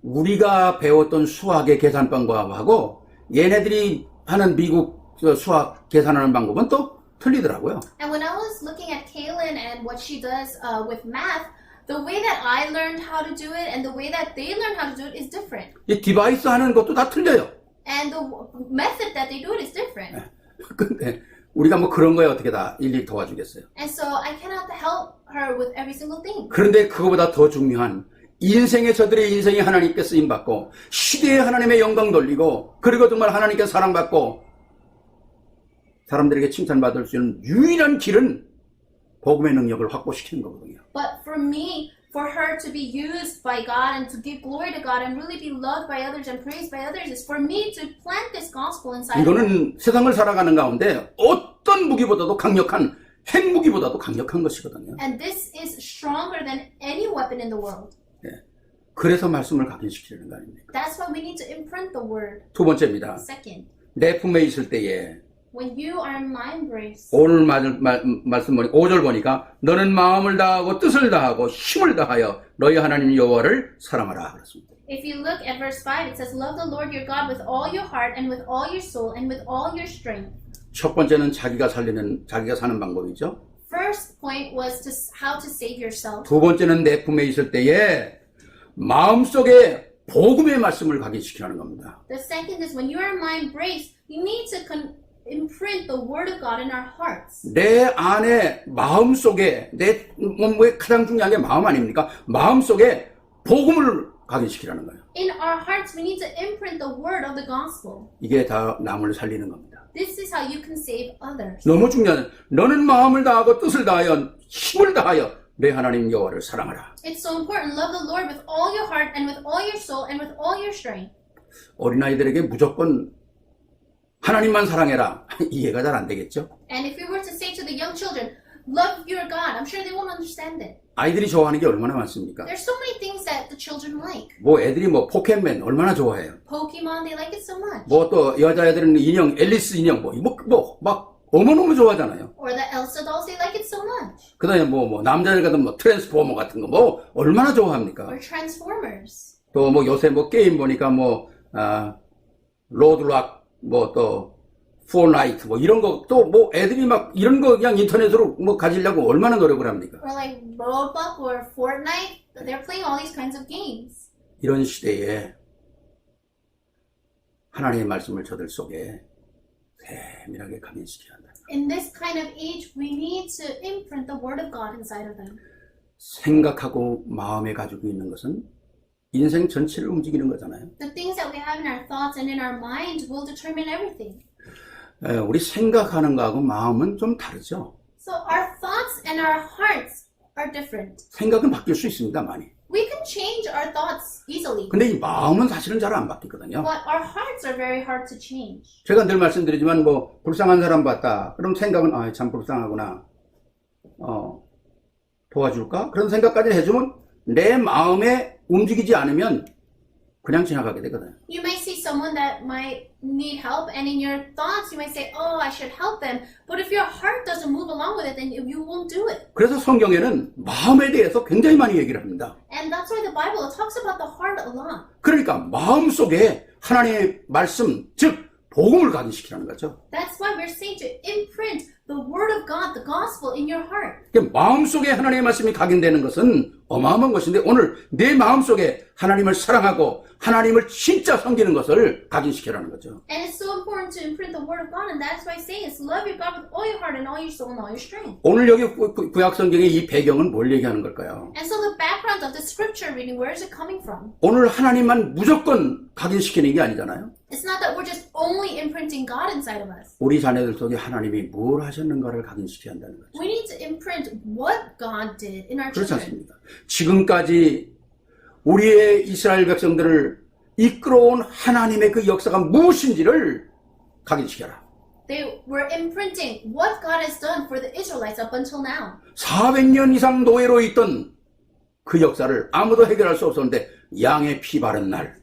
[SPEAKER 1] 우리가 배웠던 수학의 계산 방법하고 얘네들이 하는 미국 수학 계산하는 방법은 또 틀리더라고요.
[SPEAKER 2] And when I was looking at Kaylin and what she does with math, the way that I learned how to do it and the way that they learn how to do it is different.
[SPEAKER 1] 이 디바이스 하는 것도 다 틀려요.
[SPEAKER 2] And the method that they do it is different.
[SPEAKER 1] 근데 우리가 뭐 그런 거에 어떻게 다 일일이 도와주겠어요.
[SPEAKER 2] And so I cannot help her with every single thing.
[SPEAKER 1] 그런데 그거보다 더 중요한 인생의 저들의 인생이 하나님께 쓰임받고 시대에 하나님의 영광 돌리고 그리고 정말 하나님께 사랑받고 사람들에게 칭찬받을 수 있는 유일한 길은 복음의 능력을 확보시키는 거거든요.
[SPEAKER 2] But for me, for her to be used by God and to give glory to God and really be loved by others and praised by others is for me to plant this gospel inside of her.
[SPEAKER 1] 이거는 세상을 살아가는 가운데 어떤 무기보다도 강력한 핵무기보다도 강력한 것이거든요.
[SPEAKER 2] And this is stronger than any weapon in the world.
[SPEAKER 1] 그래서 말씀을 각인시키려는 거 아닙니까?
[SPEAKER 2] That's why we need to imprint the word.
[SPEAKER 1] 두 번째입니다.
[SPEAKER 2] Second,
[SPEAKER 1] 내 품에 있을 때에
[SPEAKER 2] when you are in my embrace,
[SPEAKER 1] 오늘 말씀 보니 5절 보니까 너는 마음을 다하고 뜻을 다하고 힘을 다하여 너희 하나님 여호와를 사랑하라 그랬습니다.
[SPEAKER 2] if you look at verse 5, it says, love the Lord your God with all your heart and with all your soul and with all your strength.
[SPEAKER 1] 첫 번째는 자기가 사는 방법이죠.
[SPEAKER 2] First point was to how to save yourself.
[SPEAKER 1] 두 번째는 내 품에 있을 때에 마음속에 복음의 말씀을 각인시키라는 겁니다.
[SPEAKER 2] The second is when you are in my embrace, you need to imprint the word of God in our hearts.
[SPEAKER 1] 내 안에 마음속에 내 몸의 가장 중요한 게 마음 아닙니까? 마음속에 복음을 각인시키라는 거예요.
[SPEAKER 2] In our hearts, we need to imprint the word of the gospel.
[SPEAKER 1] 이게 다 남을 살리는 겁니다.
[SPEAKER 2] This is how you can save others.
[SPEAKER 1] 너무 중요한 너는 마음을 다하고 뜻을 다하여 힘을 다하여 내 하나님 여호와를 사랑하라.
[SPEAKER 2] It's so important. Love the Lord with all your heart and with all your soul and with all your strength.
[SPEAKER 1] 어린아이들에게 무조건 하나님만 사랑해라. 이해가 잘 안 되겠죠?
[SPEAKER 2] And if we were to say to the young children, love your God, I'm sure they won't understand it.
[SPEAKER 1] 아이들이 좋아하는 게 얼마나 많습니까?
[SPEAKER 2] There's so many things that the children like.
[SPEAKER 1] 뭐 애들이 뭐 포켓몬 얼마나 좋아해요.
[SPEAKER 2] Pokemon, they like it so much.
[SPEAKER 1] 뭐 또 여자애들은 인형 앨리스 인형 막 어마어마 좋아하잖아요.
[SPEAKER 2] Or the Elsa dolls, they like it so much.
[SPEAKER 1] 그다음에 뭐 남자들 같은 뭐 트랜스포머 같은 거 뭐 얼마나 좋아합니까?
[SPEAKER 2] Or Transformers.
[SPEAKER 1] 또 뭐 요새 뭐 게임 보니까 뭐 로드락 뭐 또 포나이트 뭐 이런 거 또 뭐 애들이 막 이런 거 그냥 인터넷으로 뭐 가지려고 얼마나 노력을 합니까?
[SPEAKER 2] Or like Roblox or Fortnite. They're playing all these kinds of games.
[SPEAKER 1] 이런 시대에 하나님의 말씀을 저들 속에 세밀하게 각인시켜야 한다.
[SPEAKER 2] In this kind of age, we need to imprint the word of God inside of them.
[SPEAKER 1] 생각하고 마음에 가지고 있는 것은 인생 전체를 움직이는 거잖아요.
[SPEAKER 2] The things that we have in our thoughts and in our mind will determine everything.
[SPEAKER 1] 우리 생각하는 거하고 마음은 좀 다르죠.
[SPEAKER 2] So our thoughts and our hearts are different.
[SPEAKER 1] 생각은 바뀔 수 있습니다, 많이.
[SPEAKER 2] We can change our thoughts easily,
[SPEAKER 1] 근데 이 마음은 사실은 잘 안 바뀌거든요.
[SPEAKER 2] but our hearts are very hard to change.
[SPEAKER 1] 제가 늘 말씀드리지만 뭐 불쌍한 사람 봤다. 그럼 생각은 아, 참 불쌍하구나. 도와줄까? 그런 생각까지 해주면 내 마음에 움직이지 않으면 그냥 지나가게 되거든요.
[SPEAKER 2] You might see someone that might need help, and in your thoughts, you might say, "Oh, I should help them." But if your heart doesn't move along with it, then you won't do it.
[SPEAKER 1] 그래서 성경에는 마음에 대해서 굉장히 많이 얘기를 합니다.
[SPEAKER 2] And that's why the Bible talks about the heart a lot.
[SPEAKER 1] 그러니까 마음속에 하나님의 말씀, 즉 복음을 각인시키라는 거죠.
[SPEAKER 2] That's why we're saying to imprint the word of God, the gospel, in your heart.
[SPEAKER 1] 마음속에 하나님의 말씀이 각인되는 것은 어마어마한 것인데 오늘 내 마음속에 하나님을 사랑하고 하나님을 진짜 섬기는 것을 각인시키라는 거죠.
[SPEAKER 2] And it's so important to imprint the word of God, and that's why saying is love your God with all your heart and all your soul and all your strength.
[SPEAKER 1] 오늘 여기 구약 성경의 이 배경은 뭘 얘기하는 걸까요?
[SPEAKER 2] And so the background of the scripture reading, where is it coming from?
[SPEAKER 1] 오늘 하나님만 무조건 각인시키는 게 아니잖아요.
[SPEAKER 2] It's not that we're just only imprinting God inside of us.
[SPEAKER 1] 우리 자녀들 속에 하나님이 뭘 하셨는가를 각인시켜야 한다는 거죠.
[SPEAKER 2] We need to imprint what God did in our
[SPEAKER 1] 그렇지
[SPEAKER 2] children.
[SPEAKER 1] 않습니까? 지금까지 우리의 이스라엘 백성들을 이끌어온 하나님의 그 역사가 무엇인지를 각인시켜라.
[SPEAKER 2] They were imprinting what God has done for the Israelites up until now.
[SPEAKER 1] 400년 이상 노예로 있던 그 역사를 아무도 해결할 수 없었는데 양의 피 바른 날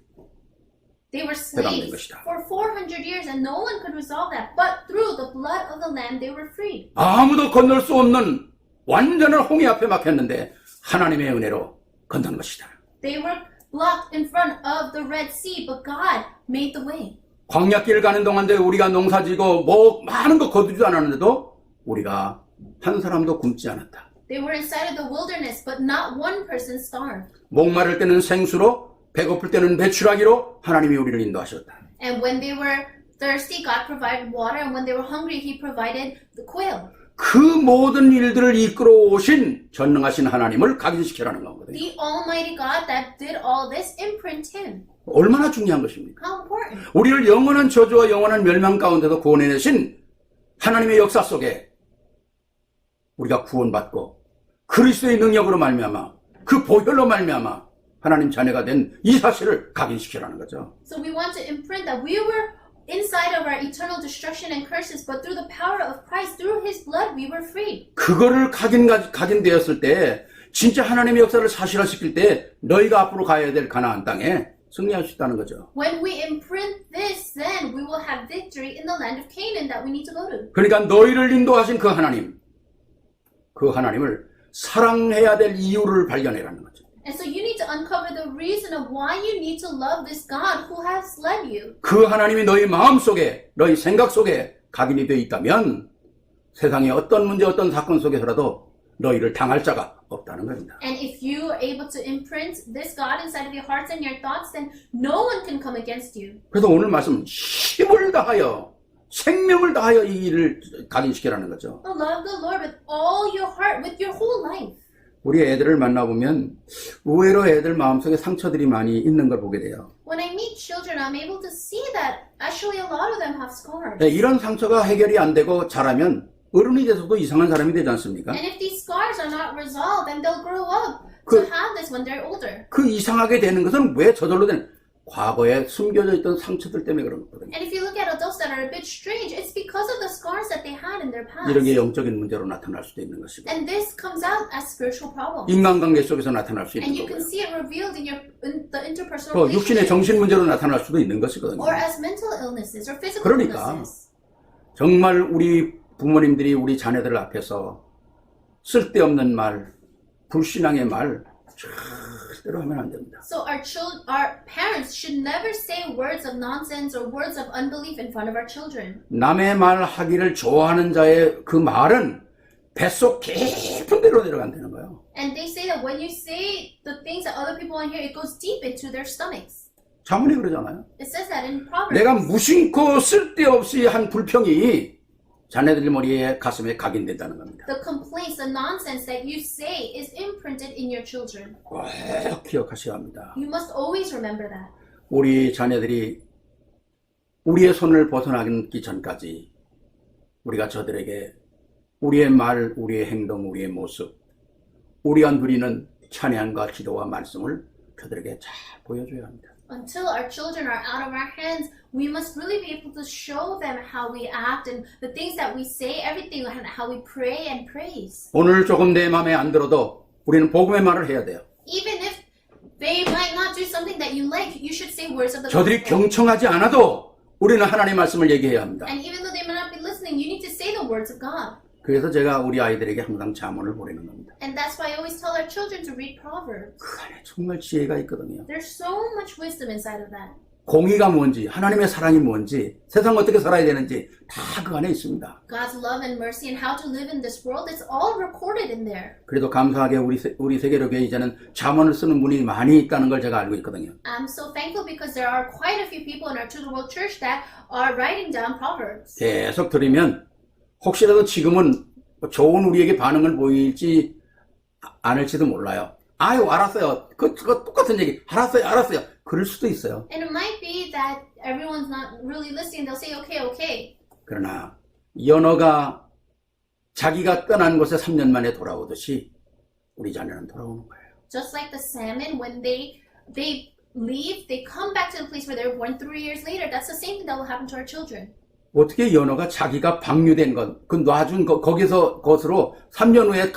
[SPEAKER 2] They were
[SPEAKER 1] 해방된
[SPEAKER 2] slaves
[SPEAKER 1] 것이다.
[SPEAKER 2] for 400 years and no one could resolve that. But through the blood of the Lamb, they were freed.
[SPEAKER 1] 아무도 건널 수 없는 완전한 홍해 앞에 막혔는데 하나님의 은혜로 건넌 것이다.
[SPEAKER 2] They were blocked in front of the Red Sea, but God made the way.
[SPEAKER 1] 광야길 가는 동안에 우리가 농사지고 뭐 많은 거 거두지도 않았는데도 우리가 한 사람도 굶지 않았다.
[SPEAKER 2] They were inside of the wilderness, but not one person starved.
[SPEAKER 1] 목마를 때는 생수로 배고플 때는 배추라기로 하나님이 우리를 인도하셨다.
[SPEAKER 2] And when they were thirsty, God provided water, and when they were hungry, He provided the quail.
[SPEAKER 1] 그 모든 일들을 이끌어 오신 전능하신 하나님을 각인시키라는 거거든요.
[SPEAKER 2] The Almighty God that did all this, imprint Him.
[SPEAKER 1] 얼마나 중요한 것입니까?
[SPEAKER 2] How important.
[SPEAKER 1] 우리를 영원한 저주와 영원한 멸망 가운데서 구원해내신 하나님의 역사 속에 우리가 구원받고 그리스도의 능력으로 말미암아 그 보혈로 말미암아 하나님 자녀가 된 이 사실을 각인시키라는 거죠.
[SPEAKER 2] So we want to imprint that we were inside of our eternal destruction and curses, but through the power of Christ, through his blood, we were free.
[SPEAKER 1] 그거를 각인되었을 때 진짜 하나님의 역사를 사실화시킬 때 너희가 앞으로 가야 될 가나안 땅에 승리할 수 있다는 거죠.
[SPEAKER 2] When we imprint this, then we will have victory in the land of Canaan that we need to go to.
[SPEAKER 1] 그러니까 너희를 인도하신 그 하나님, 그 하나님을 사랑해야 될 이유를 발견해라는 거죠.
[SPEAKER 2] And so you need to uncover the reason of why you need to love this God who has led you.
[SPEAKER 1] 그 하나님이 너희 마음 속에, 너희 생각 속에 각인이 되어 있다면 세상의 어떤 문제, 어떤 사건 속에서라도 너희를 당할 자가 없다는 겁니다.
[SPEAKER 2] And if you are able to imprint this God inside of your hearts and your thoughts, then no one can come against you.
[SPEAKER 1] 그래서 오늘 말씀 힘을 다하여 생명을 다하여 이 일을 각인시키라는 거죠.
[SPEAKER 2] So love the Lord with all your heart, with your whole life.
[SPEAKER 1] 우리 애들을 만나보면 의외로 애들 마음속에 상처들이 많이 있는 걸 보게 돼요.
[SPEAKER 2] When I meet children, I'm able to see that actually a lot of them have scars.
[SPEAKER 1] 네, 이런 상처가 해결이 안 되고 자라면 어른이 돼서도 이상한 사람이 되지 않습니까?
[SPEAKER 2] And if these scars are not resolved, then they'll grow up
[SPEAKER 1] 그-
[SPEAKER 2] to have this when they're older.
[SPEAKER 1] 그 이상하게 되는 것은 왜 저절로 되는 과거에 숨겨져 있던 상처들 때문에 그런 거거든요.
[SPEAKER 2] And if you look at adults that are a bit strange, it's because of the scars that they had in their past.
[SPEAKER 1] 이런 게 영적인 문제로 나타날 수도 있는 것이고
[SPEAKER 2] And this comes out as spiritual problems.
[SPEAKER 1] 인간관계 속에서 나타날 수
[SPEAKER 2] And
[SPEAKER 1] 있는
[SPEAKER 2] you can
[SPEAKER 1] 거고요.
[SPEAKER 2] see it revealed in the interpersonal
[SPEAKER 1] 또 육신의
[SPEAKER 2] relationship,
[SPEAKER 1] 정신 문제로 나타날 수도 있는 것이거든요.
[SPEAKER 2] or as mental illnesses or physical
[SPEAKER 1] 그러니까
[SPEAKER 2] illnesses.
[SPEAKER 1] 정말 우리 부모님들이 우리 자녀들 앞에서 쓸데없는 말, 불신앙의 말 절대로 하면 안 됩니다.
[SPEAKER 2] So our parents should never say words of nonsense or words of unbelief in front of our children.
[SPEAKER 1] 남의 말 하기를 좋아하는 자의 그 말은 뱃속 깊은 데로 내려간다는 거예요.
[SPEAKER 2] And they say that when you say the things that other people want to hear, it goes deep into their stomachs.
[SPEAKER 1] 자문이 그러잖아요.
[SPEAKER 2] It says that in Proverbs.
[SPEAKER 1] 내가 무심코 쓸데없이 한 불평이 자네들 머리에 가슴에 각인된다는 겁니다.
[SPEAKER 2] The complaints, the nonsense that you say is imprinted in your children.
[SPEAKER 1] 꼭 기억하셔야 합니다.
[SPEAKER 2] You must always remember that.
[SPEAKER 1] 우리 자녀들이 우리의 손을 벗어나기 전까지 우리가 저들에게 우리의 말, 우리의 행동, 우리의 모습, 우리가 누리는 찬양과 기도와 말씀을 그들에게 잘 보여줘야 합니다.
[SPEAKER 2] Until our children are out of our hands, we must really be able to show them how we act and the things that we say, everything, and how we pray and praise.
[SPEAKER 1] 오늘 조금 내 마음에 안 들어도 우리는 복음의 말을 해야 돼요.
[SPEAKER 2] Even if they might not do something that you like, you should say words of the
[SPEAKER 1] 저들이
[SPEAKER 2] gospel.
[SPEAKER 1] 경청하지 않아도 우리는 하나님의 말씀을 얘기해야 합니다.
[SPEAKER 2] And even though they might not be listening, you need to say the words of God.
[SPEAKER 1] 그래서 제가 우리 아이들에게 항상 자문을 보내는 겁니다.
[SPEAKER 2] And that's why I always tell our children to read Proverbs.
[SPEAKER 1] 그 안에 정말 지혜가 있거든요.
[SPEAKER 2] There's so much wisdom inside of that.
[SPEAKER 1] 공의가 뭔지, 하나님의 사랑이 뭔지, 세상 어떻게 살아야 되는지 다 그 안에 있습니다.
[SPEAKER 2] God's love and mercy and how to live in this world, it's all recorded in there.
[SPEAKER 1] 그래도 감사하게 우리 세계로 교회 이제는 자문을 쓰는 분이 많이 있다는 걸 제가 알고 있거든요.
[SPEAKER 2] I'm so thankful because there are quite a few people in our To the World Church that are writing down Proverbs.
[SPEAKER 1] 계속 들으면 혹시라도 지금은 좋은 우리에게 반응을 보일지 않을지도 몰라요. 아유 알았어요. 그거 똑같은 얘기. 알았어요. 그럴 수도 있어요.
[SPEAKER 2] And it might be that everyone's not really listening. They'll say, okay, okay.
[SPEAKER 1] 그러나 연어가 자기가 떠난 곳에 3년 만에 돌아오듯이 우리 자녀는 돌아오는 거예요.
[SPEAKER 2] Just like the salmon, when they leave, they come back to the place where they were born 3 years later. That's the same thing that will happen to our children.
[SPEAKER 1] 어떻게 연어가 자기가 방류된 것, 그 놔준 것으로 3년 후에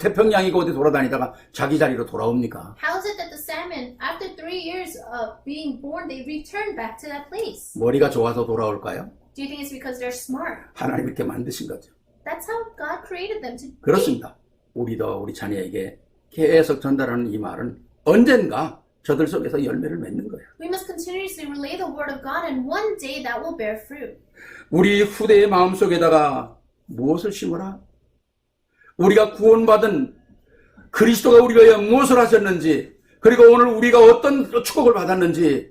[SPEAKER 1] 태평양이고 어디 돌아다니다가 자기 자리로 돌아옵니까?
[SPEAKER 2] How is it that the salmon, after 3 years of being born, they return back to that place?
[SPEAKER 1] 머리가 좋아서 돌아올까요?
[SPEAKER 2] Do you think it's because they're smart?
[SPEAKER 1] 하나님 이렇게 만드신 거죠.
[SPEAKER 2] That's how God created them to be.
[SPEAKER 1] 그렇습니다. 우리도 우리 자녀에게 계속 전달하는 이 말은 언젠가 저들 속에서 열매를 맺는 거예요.
[SPEAKER 2] We must continuously relay the word of God, and one day that will bear fruit.
[SPEAKER 1] 우리 후대의 마음속에다가 무엇을 심어라? 우리가 구원받은 그리스도가 우리가 위해 무엇을 하셨는지, 그리고 오늘 우리가 어떤 축복을 받았는지,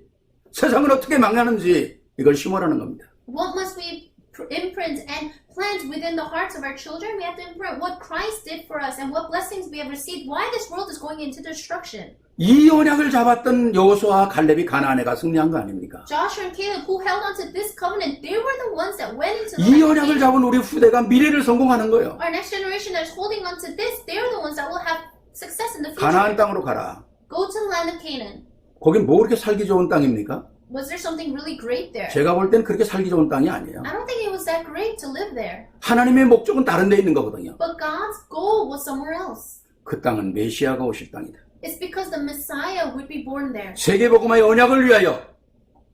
[SPEAKER 1] 세상을 어떻게 망하는지 이걸 심어라는 겁니다.
[SPEAKER 2] What must we imprint and plant within the hearts of our children? We have to imprint what Christ did for us and what blessings we have received, why this world is going into destruction.
[SPEAKER 1] 이 언약을 잡았던 여호수아와 갈렙이 가나안에 가 승리한 거 아닙니까?
[SPEAKER 2] Joshua and Caleb, who held on to this covenant, they were the ones that went into the
[SPEAKER 1] 이
[SPEAKER 2] land of
[SPEAKER 1] 언약을
[SPEAKER 2] Canaan.
[SPEAKER 1] 잡은 우리 후대가 미래를 성공하는 거예요.
[SPEAKER 2] Our next generation that is holding on to this, they're the ones that will have success in the
[SPEAKER 1] 가나안
[SPEAKER 2] future.
[SPEAKER 1] 땅으로 가라.
[SPEAKER 2] Go to the land of Canaan.
[SPEAKER 1] 거긴 뭐 그렇게 살기 좋은 땅입니까?
[SPEAKER 2] Was there something really great there?
[SPEAKER 1] 제가 볼 땐 그렇게 살기 좋은 땅이 아니에요.
[SPEAKER 2] I don't think it was that great to live there.
[SPEAKER 1] 하나님의 목적은 다른 데 있는 거거든요.
[SPEAKER 2] But God's goal was somewhere else.
[SPEAKER 1] 그 땅은 메시아가 오실 땅이다.
[SPEAKER 2] It's because the Messiah would be born there.
[SPEAKER 1] 세계복음화의 언약을 위하여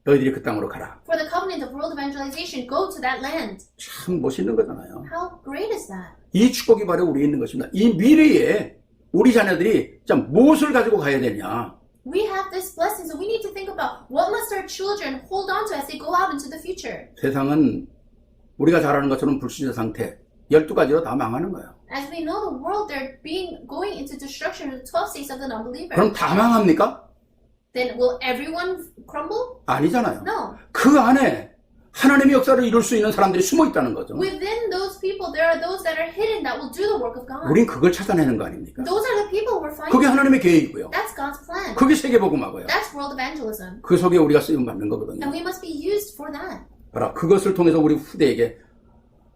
[SPEAKER 1] 너희들이 그 땅으로 가라.
[SPEAKER 2] For the covenant of world evangelization, go to that land.
[SPEAKER 1] 참 멋있는 거잖아요.
[SPEAKER 2] How great is that?
[SPEAKER 1] 이 축복이 바로 우리에 있는 것입니다. 이 미래에 우리 자녀들이 참 무엇을 가지고 가야 되냐.
[SPEAKER 2] We have this blessing, so we need to think about what must our children hold on to as they go out into the future.
[SPEAKER 1] 세상은 우리가 잘 아는 것처럼 불신자 상태 12가지로 다 망하는 거예요.
[SPEAKER 2] As we know the world, they're going into destruction of the 12 states of the non-believer.
[SPEAKER 1] 그럼 다 망합니까?
[SPEAKER 2] Then will everyone crumble?
[SPEAKER 1] 아니잖아요.
[SPEAKER 2] No.
[SPEAKER 1] 그 안에 하나님의 역사를 이룰 수 있는 사람들이 숨어 있다는 거죠.
[SPEAKER 2] Within those people, there are those that are hidden that will do the work of God.
[SPEAKER 1] 우린 그걸 찾아내는 거 아닙니까?
[SPEAKER 2] Those are the people we're
[SPEAKER 1] 그게
[SPEAKER 2] finding.
[SPEAKER 1] 하나님의 계획이고요.
[SPEAKER 2] That's God's plan.
[SPEAKER 1] 그게 세계복음화고요.
[SPEAKER 2] That's world evangelism.
[SPEAKER 1] 그 속에 우리가 쓰임 받는 거거든요.
[SPEAKER 2] And we must be used for that.
[SPEAKER 1] 바로 그것을 통해서 우리 후대에게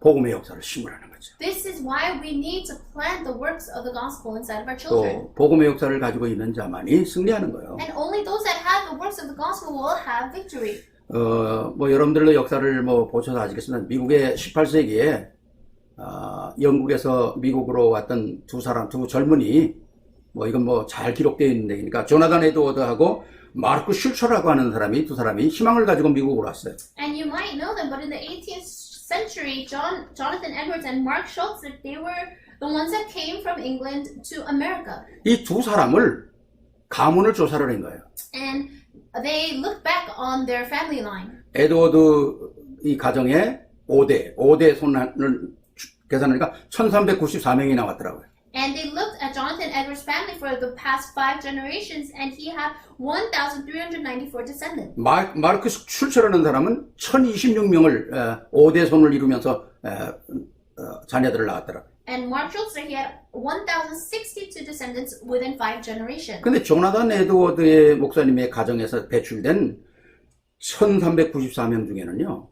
[SPEAKER 1] 복음의 역사를 심으라는 거죠.
[SPEAKER 2] This is why we need to plant the works of the gospel inside of our children.
[SPEAKER 1] 또 복음의 역사를 가지고 있는 자만이 승리하는 거예요.
[SPEAKER 2] And only those that have the works of the gospel will have victory.
[SPEAKER 1] 뭐 여러분들도 역사를 뭐 보셔서 아시겠지만 미국의 18세기에 영국에서 미국으로 왔던 두 젊은이 뭐 이건 뭐 잘 기록되어 있는데 그러니까 조나단 에드워드하고 마르크 슐처라고 하는 사람이 두 사람이 희망을 가지고 미국으로 왔어요.
[SPEAKER 2] And you might know them, but in the 18th century, Jonathan Edwards and Mark Schultz, they were the ones that came from England to America.
[SPEAKER 1] 이 두 사람을 가문을 조사를 한 거예요.
[SPEAKER 2] And they looked back on their family line.
[SPEAKER 1] 에드워드 이 가정에 5대 손을 계산하니까 1394명이 나왔더라고요.
[SPEAKER 2] And they looked at Jonathan Edwards' family for the past 5 generations, and he had 1,394 descendants.
[SPEAKER 1] 마르크 슐처라는 사람은 1026명을 5대 손을 이루면서 자녀들을 낳았더라고요.
[SPEAKER 2] And Mark Schultz, he had 1,062 descendants within 5 generations.
[SPEAKER 1] 근데 조나단 에드워드의 목사님의 가정에서 배출된 1394명 중에는요,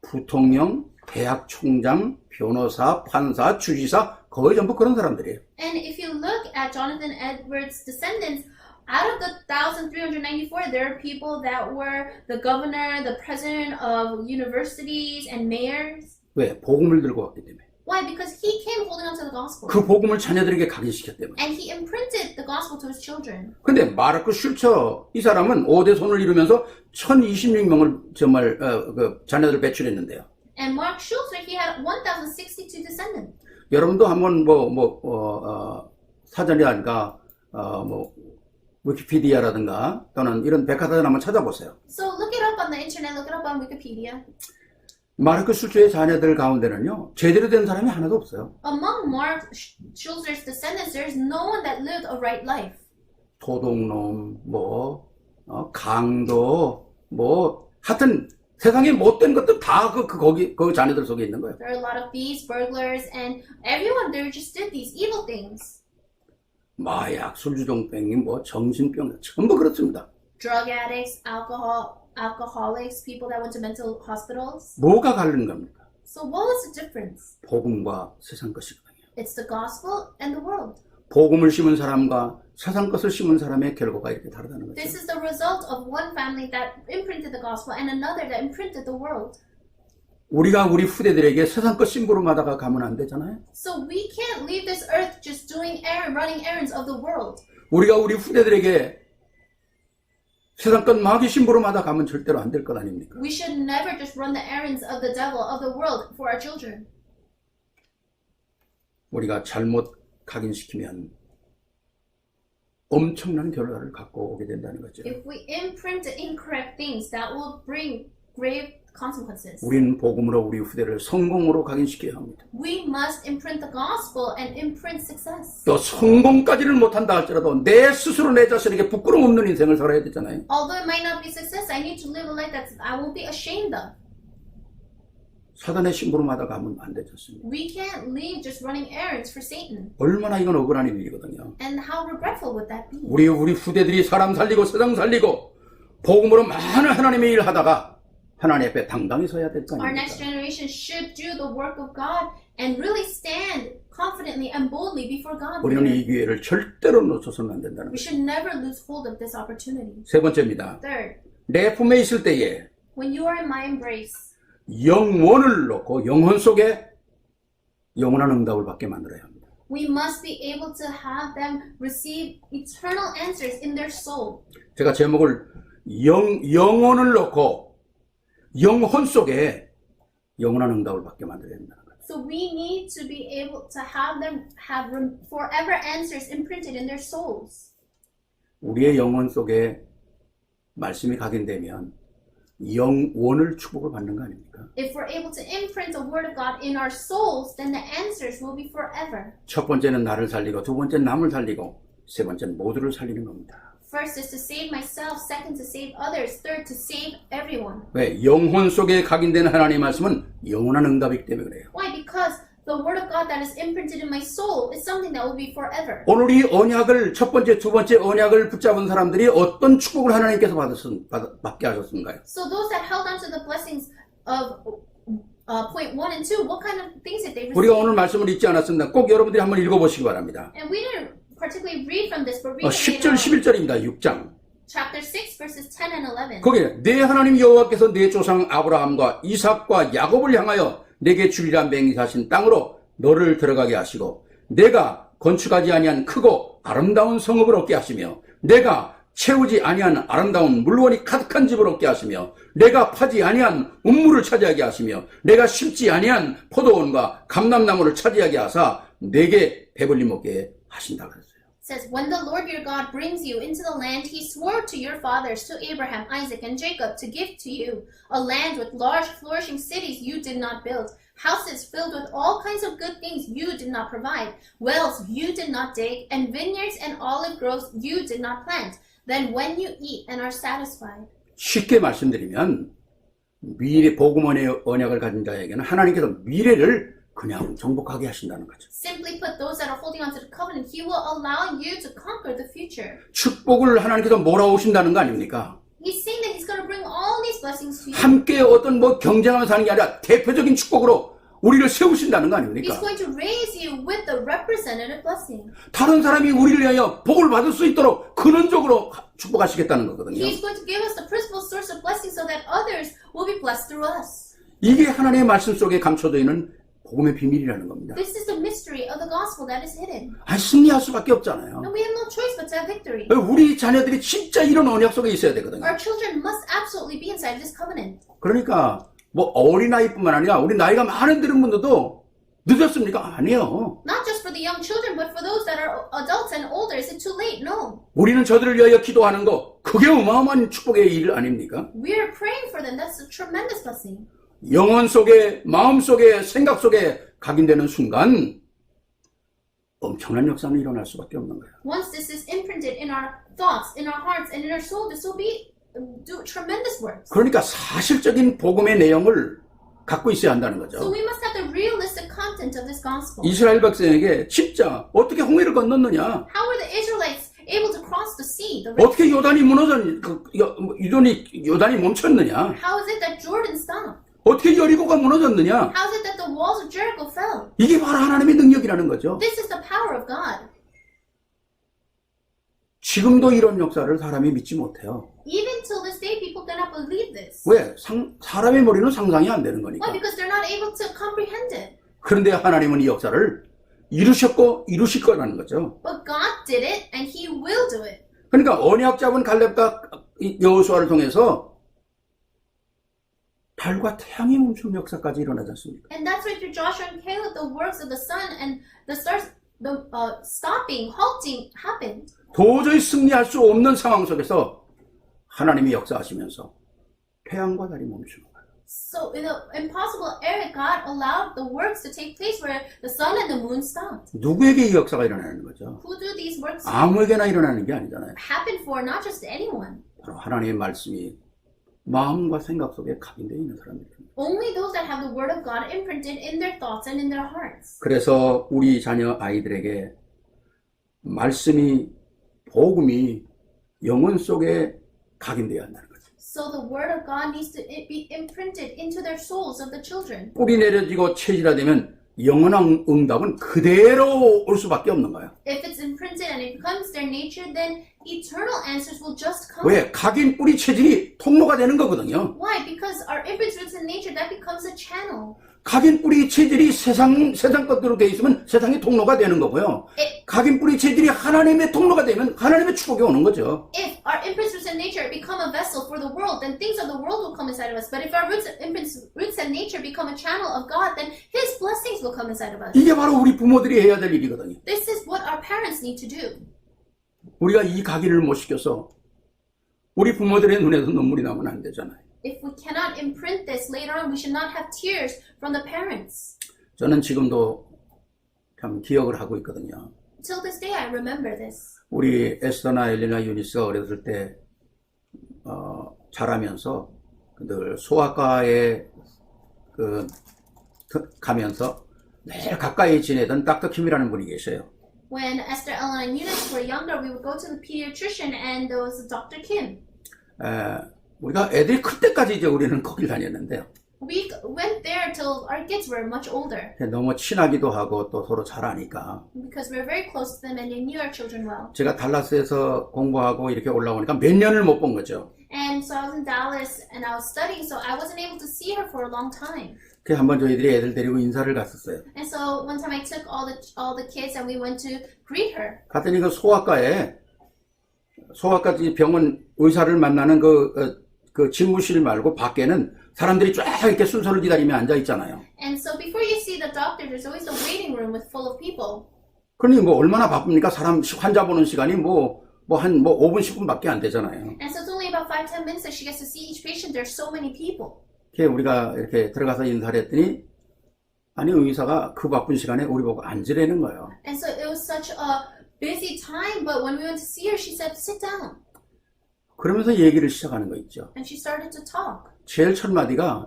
[SPEAKER 1] 부통령, 대학 총장, 변호사, 판사, 주지사, 거의 전부 그런 사람들이에요.
[SPEAKER 2] And if you look at Jonathan Edwards' descendants, out of the 1,394, there are people that were the governor, the president of universities, and mayors.
[SPEAKER 1] 왜? 복음을 들고 왔기 때문에.
[SPEAKER 2] Why? Because he came holding on to the gospel.
[SPEAKER 1] 그 복음을 자녀들에게 각인시켰기 때문에.
[SPEAKER 2] And he imprinted the gospel to his children.
[SPEAKER 1] 근데 마르크 슐처 이 사람은 5대 손을 이루면서 1026명을 정말 그 자녀들을 배출했는데요.
[SPEAKER 2] And Mark Schultz, he had 1,062 descendants.
[SPEAKER 1] 여러분도 한번 사전이라든가 위키피디아라든가 또는 이런 백과사전 한번 찾아보세요.
[SPEAKER 2] So look it up on the internet, look it up on Wikipedia.
[SPEAKER 1] 마르크 슐처의 자녀들 가운데는요, 제대로 된 사람이 하나도 없어요.
[SPEAKER 2] Among Mark Schultz's descendants, there's no one that lived a right life.
[SPEAKER 1] 도둑놈, 강도, 하여튼 세상에 못된 것들 다 그 자녀들 속에 있는 거예요.
[SPEAKER 2] There are a lot of thieves, burglars, and everyone there just did these evil things.
[SPEAKER 1] 마약, 술주정병이 정신병 전부 그렇습니다.
[SPEAKER 2] Drug addicts, alcoholics, people that went to mental hospitals.
[SPEAKER 1] 뭐가 다른 겁니까?
[SPEAKER 2] So what was the difference?
[SPEAKER 1] 복음과 세상 것이거든요.
[SPEAKER 2] It's the gospel and the world.
[SPEAKER 1] 복음을 심은 사람과 세상 것을 심은 사람의 결과가 이렇게 다르다는 거죠.
[SPEAKER 2] This is the result of one family that imprinted the gospel and another that imprinted the world.
[SPEAKER 1] 우리가 우리 후대들에게 세상 것 심부름하다가 가면 안 되잖아요.
[SPEAKER 2] So we can't leave this earth just running errands of the world.
[SPEAKER 1] 우리가 우리 후대들에게 세상 것 마귀 심부름하다 가면 절대로 안 될 것 아닙니까?
[SPEAKER 2] We should never just run the errands of the devil of the world for our children.
[SPEAKER 1] 우리가 잘못 각인시키면 엄청난 결과를 갖고 오게 된다는 거죠.
[SPEAKER 2] If we imprint the incorrect things, that will bring grave consequences.
[SPEAKER 1] 우리는 복음으로 우리 후대를 성공으로 각인시켜야 합니다.
[SPEAKER 2] We must imprint the gospel and imprint success.
[SPEAKER 1] 또 성공까지를 못한다 할지라도 내 스스로 내 자신에게 부끄러움 없는 인생을 살아야 되잖아요.
[SPEAKER 2] Although it might not be success, I need to live a life that I won't be ashamed of.
[SPEAKER 1] 사단의 심부름하다 가면 안 되지 않습니까?
[SPEAKER 2] We can't leave just running errands for Satan.
[SPEAKER 1] 얼마나 이건 억울한 일이거든요.
[SPEAKER 2] And how regretful would that be?
[SPEAKER 1] 우리 후대들이 사람 살리고 세상 살리고 복음으로 많은 하나님의 일 하다가 하나님 앞에 당당히 서야 될 거
[SPEAKER 2] Our next
[SPEAKER 1] 아닙니까?
[SPEAKER 2] generation should do the work of God and really stand confidently and boldly before God.
[SPEAKER 1] 우리는 이 기회를 절대로 놓쳐서는 안 된다는
[SPEAKER 2] We
[SPEAKER 1] 거죠.
[SPEAKER 2] should never lose hold of this opportunity.
[SPEAKER 1] 세 번째입니다.
[SPEAKER 2] Third,
[SPEAKER 1] 내 품에 있을 때에
[SPEAKER 2] when you are in my embrace,
[SPEAKER 1] 영원을 놓고 영혼 속에 영원한 응답을 받게 만들어야 합니다.
[SPEAKER 2] we must be able to have them receive eternal answers in their soul.
[SPEAKER 1] 제가 제목을 영혼을 놓고 영혼 속에 영원한 응답을 받게 만들어야 합니다.
[SPEAKER 2] So we need to be able to have them have forever answers imprinted in their souls.
[SPEAKER 1] 우리의 영혼 속에 말씀이 각인되면 영원을 축복을 받는 거 아닙니까?
[SPEAKER 2] If we're able to imprint the word of God in our souls, then the answers will be forever.
[SPEAKER 1] 첫 번째는 나를 살리고 두 번째는 남을 살리고 세 번째는 모두를 살리는 겁니다.
[SPEAKER 2] First is to save myself, second to save others, third to save everyone.
[SPEAKER 1] 왜? 영혼 속에 각인되는 하나님의 말씀은 영원한 응답이기 때문에 그래요.
[SPEAKER 2] Why? Because the word of God that is imprinted in my soul is something that will be forever.
[SPEAKER 1] 오늘 이 언약을 첫 번째, 두 번째 언약을 붙잡은 사람들이 어떤 축복을 하나님께서 받게 하셨는가요?
[SPEAKER 2] So those that held on to the blessings of point 1 and 2, what kind of things did they
[SPEAKER 1] 우리가
[SPEAKER 2] receive?
[SPEAKER 1] 오늘 말씀을 읽지 않았습니다. 꼭 여러분들이 한번 읽어보시기 바랍니다.
[SPEAKER 2] And we didn't particularly read from this, but read it
[SPEAKER 1] 10절,
[SPEAKER 2] later on.
[SPEAKER 1] 11절입니다. 6장.
[SPEAKER 2] Chapter 6, verses 10 and 11.
[SPEAKER 1] 거기에 내 하나님 여호와께서 내 조상 아브라함과 이삭과 야곱을 향하여 내게 주리라 맹세하신 땅으로 너를 들어가게 하시고 내가 건축하지 아니한 크고 아름다운 성읍을 얻게 하시며 내가 채우지 아니한 아름다운 물건이 가득한 집을 얻게 하시며 내가 파지 아니한 운물을 차지하게 하시며 내가 심지 아니한 포도원과 감람나무를 차지하게 하사 내게 배불리 먹게 하신다 그랬어요.
[SPEAKER 2] It says, when the Lord your God brings you into the land he swore to your fathers, to Abraham, Isaac, and Jacob, to give to you, a land with large flourishing cities you did not build, houses filled with all kinds of good things you did not provide, wells you did not dig, and vineyards and olive groves you did not plant. Then when you eat and are satisfied.
[SPEAKER 1] 쉽게 말씀드리면 미래 복음의 언약을 가진 자에게는 하나님께서 미래를 그냥 정복하게 하신다는 거죠.
[SPEAKER 2] Simply put, those that are holding on to the covenant, he will allow you to conquer the future.
[SPEAKER 1] 축복을 하나님께서 몰아오신다는 거 아닙니까?
[SPEAKER 2] He's saying that he's going to bring all these blessings to you.
[SPEAKER 1] 함께 어떤 경쟁하며 사는 게 아니라 대표적인 축복으로 우리를 세우신다는 거
[SPEAKER 2] He's
[SPEAKER 1] 아닙니까?
[SPEAKER 2] going to raise you with the representative blessing.
[SPEAKER 1] 다른 사람이 우리를 위하여 복을 받을 수 있도록 근원적으로 축복하시겠다는 거거든요.
[SPEAKER 2] He's going to give us the principal source of blessing so that others will be blessed through us.
[SPEAKER 1] 이게 하나님의 말씀 속에 감춰져 있는 복음의 비밀이라는 겁니다.
[SPEAKER 2] This is the mystery of the gospel that is hidden.
[SPEAKER 1] 승리할 수밖에 없잖아요.
[SPEAKER 2] And we have no choice but to have victory.
[SPEAKER 1] 우리 자녀들이 진짜 이런 언약 속에 있어야 되거든요.
[SPEAKER 2] Our children must absolutely be inside this covenant.
[SPEAKER 1] 그러니까 어린아이뿐만 아니라 우리 나이가 많은 분들도 늦었습니까? 아니요.
[SPEAKER 2] Not just for the young children, but for those that are adults and older. Is it too late? No.
[SPEAKER 1] 우리는 저들을 위하여 기도하는 거 그게 어마어마한 축복의 일 아닙니까?
[SPEAKER 2] We are praying for them. That's a tremendous blessing.
[SPEAKER 1] 영혼 속에, 마음 속에, 생각 속에 각인되는 순간 엄청난 역사는 일어날 수밖에 없는 거예요.
[SPEAKER 2] Once this is imprinted in our thoughts, in our hearts, and in our soul, this will do tremendous works.
[SPEAKER 1] 그러니까 사실적인 복음의 내용을 갖고 있어야 한다는
[SPEAKER 2] So
[SPEAKER 1] 거죠.
[SPEAKER 2] we must have the realistic content of this gospel.
[SPEAKER 1] 이스라엘 백성에게 진짜 어떻게 홍해를 건넜느냐?
[SPEAKER 2] How were the Israelites able to cross the sea?
[SPEAKER 1] 어떻게 요단이 요단이 멈췄느냐?
[SPEAKER 2] How is it that Jordan stopped?
[SPEAKER 1] 어떻게 여리고가 무너졌느냐?
[SPEAKER 2] How is it that the walls of Jericho fell?
[SPEAKER 1] 이게 바로 하나님의 능력이라는 거죠.
[SPEAKER 2] This is the power of God.
[SPEAKER 1] 지금도 이런 역사를 사람이 믿지 못해요.
[SPEAKER 2] Even till this day, people cannot believe this.
[SPEAKER 1] 왜? 사람의 머리는 상상이 안 되는 거니까.
[SPEAKER 2] Why? Because they're not able to comprehend it.
[SPEAKER 1] 그런데 하나님은 이 역사를 이루셨고 이루실 거라는 거죠.
[SPEAKER 2] But God did it, and He will do it.
[SPEAKER 1] 그러니까 언약 잡은 갈렙과 여호수아를 통해서 달과 태양이 멈춘 역사까지 일어나지 않습니까?
[SPEAKER 2] And that's why through Joshua and Caleb, the works of the sun and the stars, the stopping, halting happened.
[SPEAKER 1] 도저히 승리할 수 없는 상황 속에서 하나님이 역사하시면서 태양과 달이 멈추는 거예요.
[SPEAKER 2] So in the impossible era, God allowed the works to take place where the sun and the moon stopped.
[SPEAKER 1] 누구에게 이 역사가 일어나는 거죠?
[SPEAKER 2] Who do these works
[SPEAKER 1] 아무에게나 일어나는 게 아니잖아요.
[SPEAKER 2] happen for? Not just anyone.
[SPEAKER 1] 바로 하나님의 말씀이 마음과 생각 속에 각인되어 있는 사람들입니다.
[SPEAKER 2] Only those that have the word of God imprinted in their thoughts and in their hearts.
[SPEAKER 1] 그래서 우리 자녀 아이들에게 말씀이 복음이 영혼 속에 각인되어야 한다는 거죠.
[SPEAKER 2] So the word of God needs to be imprinted into their souls of the children.
[SPEAKER 1] 뿌리 내려지고 체질화되면 영원한 응답은 그대로 올 수밖에 없는 거예요.
[SPEAKER 2] If it's imprinted and it becomes their nature, then eternal answers will just come.
[SPEAKER 1] 왜? 각인 뿌리 체질이 통로가 되는 거거든요.
[SPEAKER 2] Why? Because our imprints roots in nature, that becomes a channel.
[SPEAKER 1] 각인 뿌리 체질이 세상 것대로 돼 있으면 세상의 통로가 되는 거고요. 각인 뿌리 체질이 하나님의 통로가 되면 하나님의 축복이 오는 거죠.
[SPEAKER 2] If our imprints roots in nature become a vessel for the world, then things of the world will come inside of us. But if our roots in nature become a channel of God, then His blessings will come inside of us.
[SPEAKER 1] 이게 바로 우리 부모들이 해야 될 일이거든요.
[SPEAKER 2] This is what our parents need to do.
[SPEAKER 1] 우리가 이 각인을 못 시켜서 우리 부모들의 눈에도 눈물이 나면 안 되잖아요.
[SPEAKER 2] If we cannot imprint this later on, we should not have tears from the parents.
[SPEAKER 1] 저는 지금도 참 기억을 하고 있거든요.
[SPEAKER 2] Till this day, I remember this.
[SPEAKER 1] 우리 에스더나 엘리나 유니스가 어렸을 때 자라면서 늘 소아과에 가면서 매일 가까이 지내던 닥터 킴이라는 분이 계셔요.
[SPEAKER 2] When Esther, Ellen, and Eunice were younger, we would go to the pediatrician, and there was Dr. Kim.
[SPEAKER 1] 우리가 애들이 클 때까지 이제 우리는 거길 다녔는데요.
[SPEAKER 2] We went there till our kids were much older
[SPEAKER 1] 너무 친하기도 하고 또 서로 잘 아니까.
[SPEAKER 2] because we were very close to them and they knew our children well.
[SPEAKER 1] 제가 달라스에서 공부하고 이렇게 올라오니까 몇 년을 못 본 거죠.
[SPEAKER 2] And so I was in Dallas and I was studying, so I wasn't able to see her for a long time.
[SPEAKER 1] 그래서 한번 저희들이 애들 데리고 인사를 갔었어요.
[SPEAKER 2] And so one time I took all the kids and we went to greet her.
[SPEAKER 1] 갔더니 그 소아과 병원 의사를 만나는 그 집무실 말고 밖에는 사람들이 쫙 이렇게 순서를 기다리며 앉아 있잖아요.
[SPEAKER 2] And so before you see the doctor, there's always a waiting room with full of people.
[SPEAKER 1] 그러니 뭐 얼마나 바쁩니까? 환자 보는 시간이 한 5분, 10분밖에 안 되잖아요.
[SPEAKER 2] And so it's only about 5-10 minutes that she gets to see each patient. There's so many people.
[SPEAKER 1] 우리가 이렇게 들어가서 인사를 했더니 아니 의사가 그 바쁜 시간에 우리 보고 앉으라는 거예요.
[SPEAKER 2] And so it was such a busy time, but when we went to see her, she said, sit down.
[SPEAKER 1] 그러면서 얘기를 시작하는 거 있죠.
[SPEAKER 2] And she started to talk.
[SPEAKER 1] 제일 첫 마디가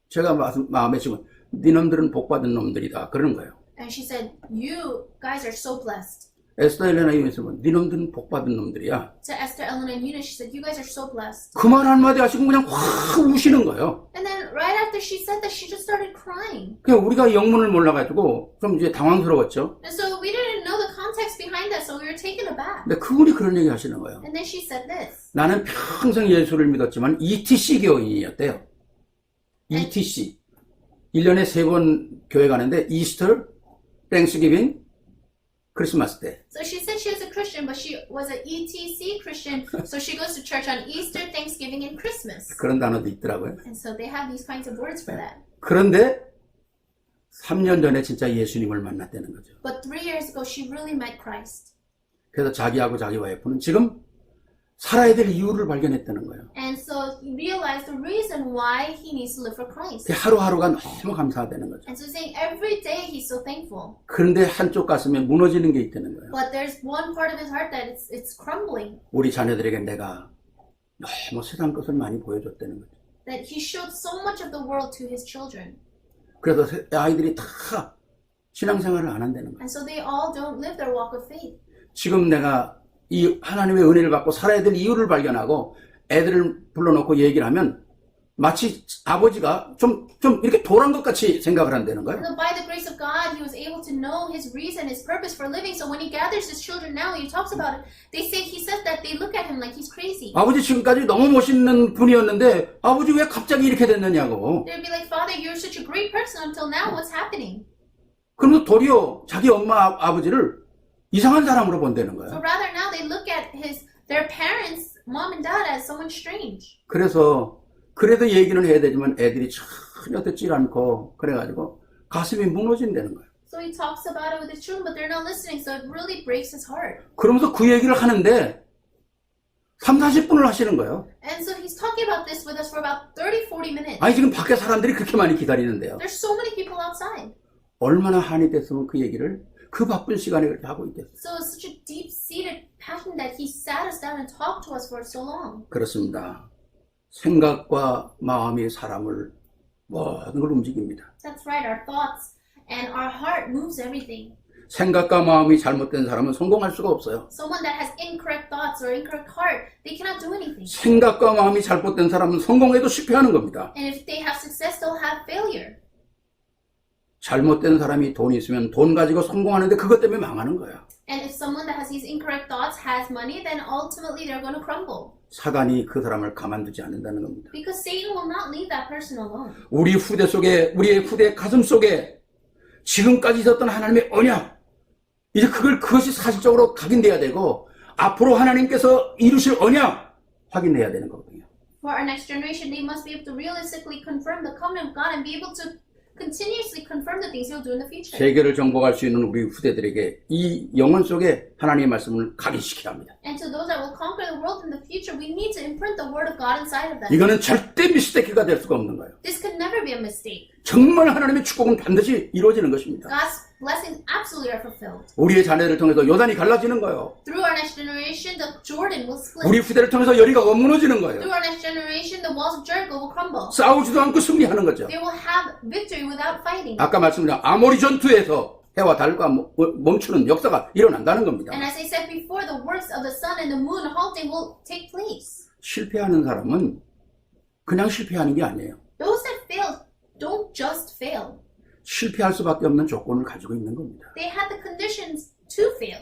[SPEAKER 1] 제가 마음에 지금 니놈들은 복받은 놈들이다 그러는 거예요.
[SPEAKER 2] And she said, you guys are so blessed.
[SPEAKER 1] 에스더 엘레나 유니스는 니놈들은 복받은 놈들이야.
[SPEAKER 2] To Esther, Ellen, and Eunice, she said, you guys are so blessed.
[SPEAKER 1] 그 말 한마디 하시고 그냥 확 우시는 거예요.
[SPEAKER 2] And then right after she said that, she just started crying.
[SPEAKER 1] 그냥 우리가 영문을 몰라가지고 좀 이제 당황스러웠죠.
[SPEAKER 2] And so we didn't know the context behind that, so we were taken aback.
[SPEAKER 1] 근데 그분이 그런 얘기 하시는 거예요.
[SPEAKER 2] And then she said this.
[SPEAKER 1] 나는 평생 예수를 믿었지만 ETC 교인이었대요. ETC. 1년에 3번 교회 가는데 이스터, 땡스기빙, 크리스마스 때.
[SPEAKER 2] So she said she was a Christian, but she was an ETC Christian, so she goes to church on Easter, Thanksgiving, and Christmas.
[SPEAKER 1] 그런 단어도 있더라고요.
[SPEAKER 2] And so they have these kinds of words for that.
[SPEAKER 1] 그런데 3년 전에 진짜 예수님을 만났다는 거죠.
[SPEAKER 2] But 3 years ago, she really met Christ.
[SPEAKER 1] 그래서 자기하고 자기 와이프는 지금 살아야 될 이유를 발견했다는 거예요.
[SPEAKER 2] And so he realized the reason why he needs to live for Christ.
[SPEAKER 1] 하루하루가 너무 감사하다는 거죠.
[SPEAKER 2] And so saying every day he's so thankful.
[SPEAKER 1] 그런데 한쪽 가슴에 무너지는 게 있다는 거예요.
[SPEAKER 2] But there's one part of his heart that it's crumbling.
[SPEAKER 1] 우리 자녀들에게 내가 너무 세상 것을 많이 보여줬다는 거죠.
[SPEAKER 2] That he showed so much of the world to his children.
[SPEAKER 1] 그래서 아이들이 다 신앙생활을 안 한다는 거예요.
[SPEAKER 2] And so they all don't live their walk of faith.
[SPEAKER 1] 지금 내가 이 하나님의 은혜를 받고 살아야 될 이유를 발견하고 애들을 불러놓고 얘기를 하면 마치 아버지가 좀 이렇게 돌아온 것 같이 생각을 한다는 거예요.
[SPEAKER 2] So by the grace of God, he was able to know his reason, his purpose for living. So when he gathers his children now, he talks about it. He says that they look at him like he's crazy.
[SPEAKER 1] 아버지 지금까지 너무 멋있는 분이었는데 아버지 왜 갑자기 이렇게 됐느냐고.
[SPEAKER 2] They'd be like, Father, you're such a great person until now. What's happening?
[SPEAKER 1] 그러면서 도리어 자기 엄마 아버지를 이상한 사람으로 본다는
[SPEAKER 2] So
[SPEAKER 1] 거예요.
[SPEAKER 2] rather now they look at their parents, mom and dad, as someone strange.
[SPEAKER 1] 그래도 얘기는 해야 되지만 애들이 전혀 듣질 않고 그래가지고 가슴이 무너진다는 거예요.
[SPEAKER 2] So he talks about it with his children, but they're not listening. So it really breaks his heart.
[SPEAKER 1] 그러면서 그 얘기를 하는데 30-40분을 하시는 거예요.
[SPEAKER 2] And so he's talking about this with us for about 30-40 minutes.
[SPEAKER 1] 아니 지금 밖에 사람들이 그렇게 많이 기다리는데요.
[SPEAKER 2] There's so many people outside.
[SPEAKER 1] 얼마나 한이 됐으면 그 얘기를 그 바쁜 시간에 그렇게 하고 있겠어요.
[SPEAKER 2] So it's such a deep-seated passion that he sat us down and talked to us for so long.
[SPEAKER 1] 그렇습니다. 생각과 마음이 사람을 모든 걸 움직입니다.
[SPEAKER 2] That's right. Our thoughts and our heart moves everything.
[SPEAKER 1] 생각과 마음이 잘못된 사람은 성공할 수가 없어요.
[SPEAKER 2] Someone that has incorrect thoughts or incorrect heart, they cannot do anything.
[SPEAKER 1] 생각과 마음이 잘못된 사람은 성공해도 실패하는 겁니다.
[SPEAKER 2] And if they have success, they'll have failure.
[SPEAKER 1] 잘못된 사람이 돈이 있으면 돈 가지고 성공하는데 그것 때문에 망하는 거야.
[SPEAKER 2] And if someone that has these incorrect thoughts has money, then ultimately they're going to crumble.
[SPEAKER 1] 사단이 그 사람을 가만두지 않는다는 겁니다.
[SPEAKER 2] Because Satan will not leave that person alone.
[SPEAKER 1] 우리 후대 속에, 우리의 후대 가슴 속에 지금까지 있었던 하나님의 언약, 이제 그것이 사실적으로 각인돼야 되고 앞으로 하나님께서 이루실 언약 확인해야 되는 거거든요.
[SPEAKER 2] For our next generation, they must be able to realistically confirm the covenant of God and be able to continuously confirm the things He'll do in the future.
[SPEAKER 1] 세계를 정복할 수 있는 우리 후대들에게 이 영혼 속에 하나님의 말씀을 각인시켜야 합니다.
[SPEAKER 2] And to those that will conquer the world in the future, we need to imprint the word of God inside of them.
[SPEAKER 1] 이거는 절대 미스테이크가 될 수가 없는 거예요.
[SPEAKER 2] This could never be a mistake.
[SPEAKER 1] 정말 하나님의 축복은 반드시 이루어지는 것입니다.
[SPEAKER 2] God's blessings absolutely are fulfilled.
[SPEAKER 1] 우리의 자녀를 통해서 요단이 갈라지는 거예요.
[SPEAKER 2] Through our next generation, the Jordan will split.
[SPEAKER 1] 우리 후대를 통해서 여리고가 무너지는 거예요.
[SPEAKER 2] Through our next generation, the walls of Jericho will crumble.
[SPEAKER 1] 싸우지도 않고 승리하는 거죠.
[SPEAKER 2] They will have victory without fighting.
[SPEAKER 1] 아까 말씀드린 아모리 전투에서 해와 달과 멈추는 역사가 일어난다는 겁니다.
[SPEAKER 2] And as I said before, the works of the sun and the moon halting will take place.
[SPEAKER 1] 실패하는 사람은 그냥 실패하는 게 아니에요.
[SPEAKER 2] Those that fail don't just fail.
[SPEAKER 1] 실패할 수밖에 없는 조건을 가지고 있는 겁니다.
[SPEAKER 2] They had the conditions to fail.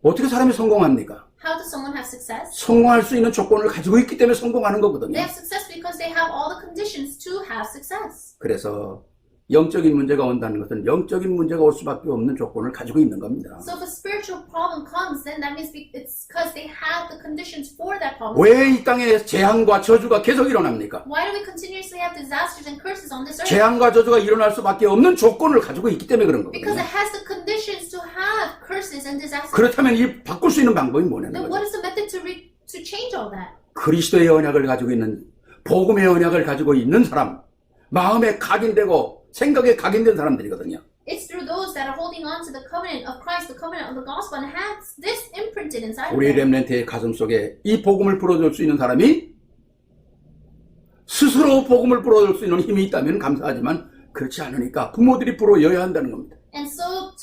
[SPEAKER 1] 어떻게 사람이 성공합니까?
[SPEAKER 2] How does someone have success?
[SPEAKER 1] 성공할 수 있는 조건을 가지고 있기 때문에 성공하는 거거든요.
[SPEAKER 2] They have success because they have all the conditions to have success.
[SPEAKER 1] 그래서 영적인 문제가 온다는 것은 영적인 문제가 올 수밖에 없는 조건을 가지고 있는 겁니다.
[SPEAKER 2] So if a spiritual problem comes, then that means it's because they have the conditions for that problem.
[SPEAKER 1] 왜 이 땅에 재앙과 저주가 계속 일어납니까?
[SPEAKER 2] Why do we continuously have disasters and curses on this earth?
[SPEAKER 1] 재앙과 저주가 일어날 수밖에 없는 조건을 가지고 있기 때문에 그런
[SPEAKER 2] Because
[SPEAKER 1] 거거든요.
[SPEAKER 2] it has the conditions to have curses and disasters.
[SPEAKER 1] 그렇다면 이 바꿀 수 있는 방법이 뭐냐는
[SPEAKER 2] Then
[SPEAKER 1] 거죠.
[SPEAKER 2] what is the method to change all that?
[SPEAKER 1] 그리스도의 언약을 가지고 있는, 복음의 언약을 가지고 있는 사람, 마음에 각인되고 생각에 각인된 사람들이거든요.
[SPEAKER 2] It's through those that are holding on to the covenant of Christ, the covenant of the gospel, and has this imprinted inside of
[SPEAKER 1] 우리
[SPEAKER 2] them.
[SPEAKER 1] 렘넌트의 가슴 속에 이 복음을 불어줄 수 있는 사람이 스스로 복음을 불어줄 수 있는 힘이 있다면 감사하지만 그렇지 않으니까 부모들이 불어여야 한다는 겁니다.
[SPEAKER 2] And so,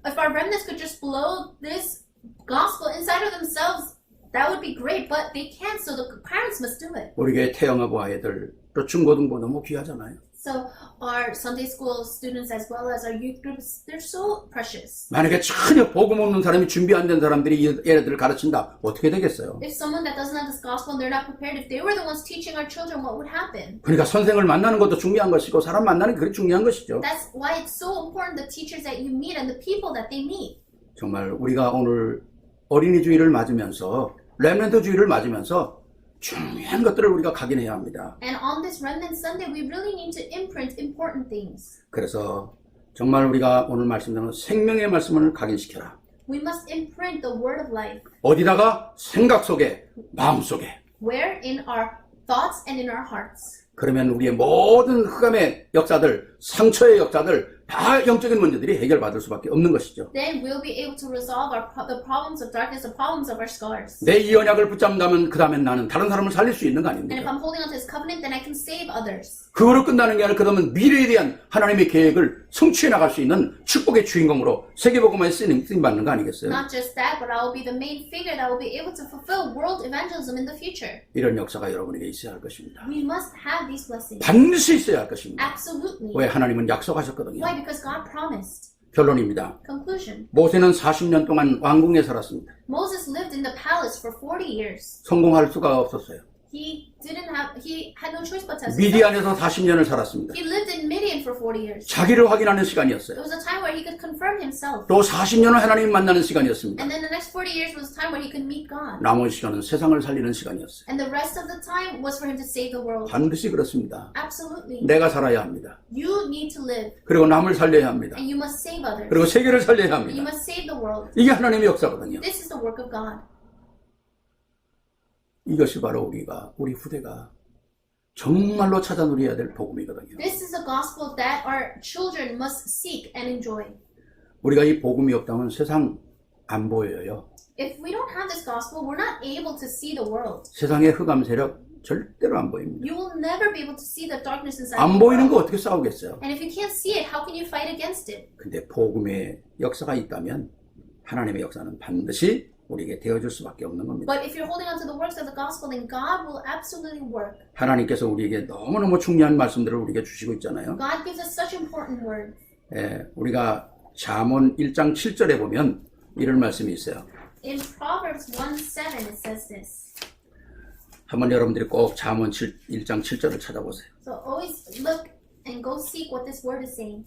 [SPEAKER 2] if our remnants could just blow this gospel inside of themselves, that would be great. But they can't, so the parents must do it.
[SPEAKER 1] 우리 교회 태영하고 아이들 또 중고등부 너무 귀하잖아요.
[SPEAKER 2] So our Sunday school students as well as our youth groups, they're so precious.
[SPEAKER 1] 만약에 전혀 복음 없는 사람이 준비 안 된 사람들이 얘네들을 가르친다 어떻게 되겠어요?
[SPEAKER 2] If someone that doesn't have this gospel and they're not prepared, if they were the ones teaching our children, what would happen?
[SPEAKER 1] 그러니까 선생을 만나는 것도 중요한 것이고 사람 만나는 게 그렇게 중요한 것이죠.
[SPEAKER 2] That's why it's so important the teachers that you meet and the people that they meet.
[SPEAKER 1] 정말 우리가 오늘 어린이 주일을 맞으면서 렘넌트 주일을 맞으면서 중요한 것들을 우리가 각인해야 합니다.
[SPEAKER 2] And on this Remnant Sunday, we really need to imprint important things.
[SPEAKER 1] 그래서 정말 우리가 오늘 말씀드린 생명의 말씀을 각인시켜라.
[SPEAKER 2] We must imprint the word of life.
[SPEAKER 1] 어디다가? 생각 속에, 마음 속에.
[SPEAKER 2] Where? In our thoughts and in our hearts.
[SPEAKER 1] 그러면 우리의 모든 흑암의 역사들, 상처의 역사들, 다 영적인 문제들이 해결받을 수밖에 없는 것이죠.
[SPEAKER 2] Then we'll be able to resolve the problems of darkness, the problems of our scars.
[SPEAKER 1] 내 이 언약을 붙잡는다면 그 다음엔 나는 다른 사람을 살릴 수 있는 거
[SPEAKER 2] And if
[SPEAKER 1] 아닙니까?
[SPEAKER 2] I'm holding on to this covenant, then I can save others.
[SPEAKER 1] 그거로 끝나는 게 아니라 그 다음은 미래에 대한 하나님의 계획을 성취해 나갈 수 있는 축복의 주인공으로 세계복음화에 쓰임받는 거 아니겠어요?
[SPEAKER 2] Not just that, but I will be the main figure that will be able to fulfill world evangelism in the future.
[SPEAKER 1] 이런 역사가 여러분에게 있어야 할 것입니다.
[SPEAKER 2] We must have these blessings.
[SPEAKER 1] 반드시 있어야 할 것입니다.
[SPEAKER 2] Absolutely.
[SPEAKER 1] 왜? 하나님은 약속하셨거든요.
[SPEAKER 2] Why? Because God promised.
[SPEAKER 1] 결론입니다.
[SPEAKER 2] Conclusion.
[SPEAKER 1] 모세는 40년 동안 왕궁에 살았습니다.
[SPEAKER 2] Moses lived in the palace for 40 years.
[SPEAKER 1] 성공할 수가 없었어요.
[SPEAKER 2] He had no choice but to.
[SPEAKER 1] 미디안에서 40년을 살았습니다.
[SPEAKER 2] He lived in Midian for 40 years.
[SPEAKER 1] 자기를 확인하는
[SPEAKER 2] It
[SPEAKER 1] 시간이었어요.
[SPEAKER 2] was a time where he could confirm himself.
[SPEAKER 1] 또 40년을 하나님 만나는 시간이었습니다.
[SPEAKER 2] And then the next 40 years was a time where he could meet God.
[SPEAKER 1] 남은 시간은 세상을 살리는 시간이었어요.
[SPEAKER 2] And the rest of the time was for him to save the world.
[SPEAKER 1] 반드시 그렇습니다.
[SPEAKER 2] Absolutely.
[SPEAKER 1] 내가 살아야 합니다.
[SPEAKER 2] You need to live.
[SPEAKER 1] 그리고 남을 살려야 합니다.
[SPEAKER 2] And you must save others.
[SPEAKER 1] 그리고 세계를 살려야
[SPEAKER 2] And you
[SPEAKER 1] 합니다.
[SPEAKER 2] must save the world.
[SPEAKER 1] 이게 하나님의 역사거든요.
[SPEAKER 2] This is the work of God.
[SPEAKER 1] 이것이 바로 우리 후대가 정말로 찾아 누려야 될 복음이거든요.
[SPEAKER 2] This is a gospel that our children must seek and enjoy.
[SPEAKER 1] 우리가 이 복음이 없다면 세상 안 보여요.
[SPEAKER 2] If we don't have this gospel, we're not able to see the world.
[SPEAKER 1] 세상의 흑암 세력 절대로 안 보입니다.
[SPEAKER 2] You will never be able to see the darkness inside
[SPEAKER 1] 안
[SPEAKER 2] the
[SPEAKER 1] 보이는 거
[SPEAKER 2] world.
[SPEAKER 1] 어떻게 싸우겠어요?
[SPEAKER 2] And if you can't see it, how can you fight against it?
[SPEAKER 1] 근데 복음의 역사가 있다면 하나님의 역사는 반드시 우리에게 되어줄 수밖에 없는 겁니다.
[SPEAKER 2] But if you're holding on to the works of the gospel, then God will absolutely work.
[SPEAKER 1] 하나님께서 우리에게 너무너무 중요한 말씀들을 우리에게 주시고 있잖아요.
[SPEAKER 2] God gives us such important words.
[SPEAKER 1] 우리가 잠언 1장 7절에 보면 이런 말씀이 있어요.
[SPEAKER 2] In Proverbs 1:7 it says this.
[SPEAKER 1] 한번 여러분들이 꼭 잠언 1장 7절을 찾아보세요.
[SPEAKER 2] So always look and go seek what this word is saying.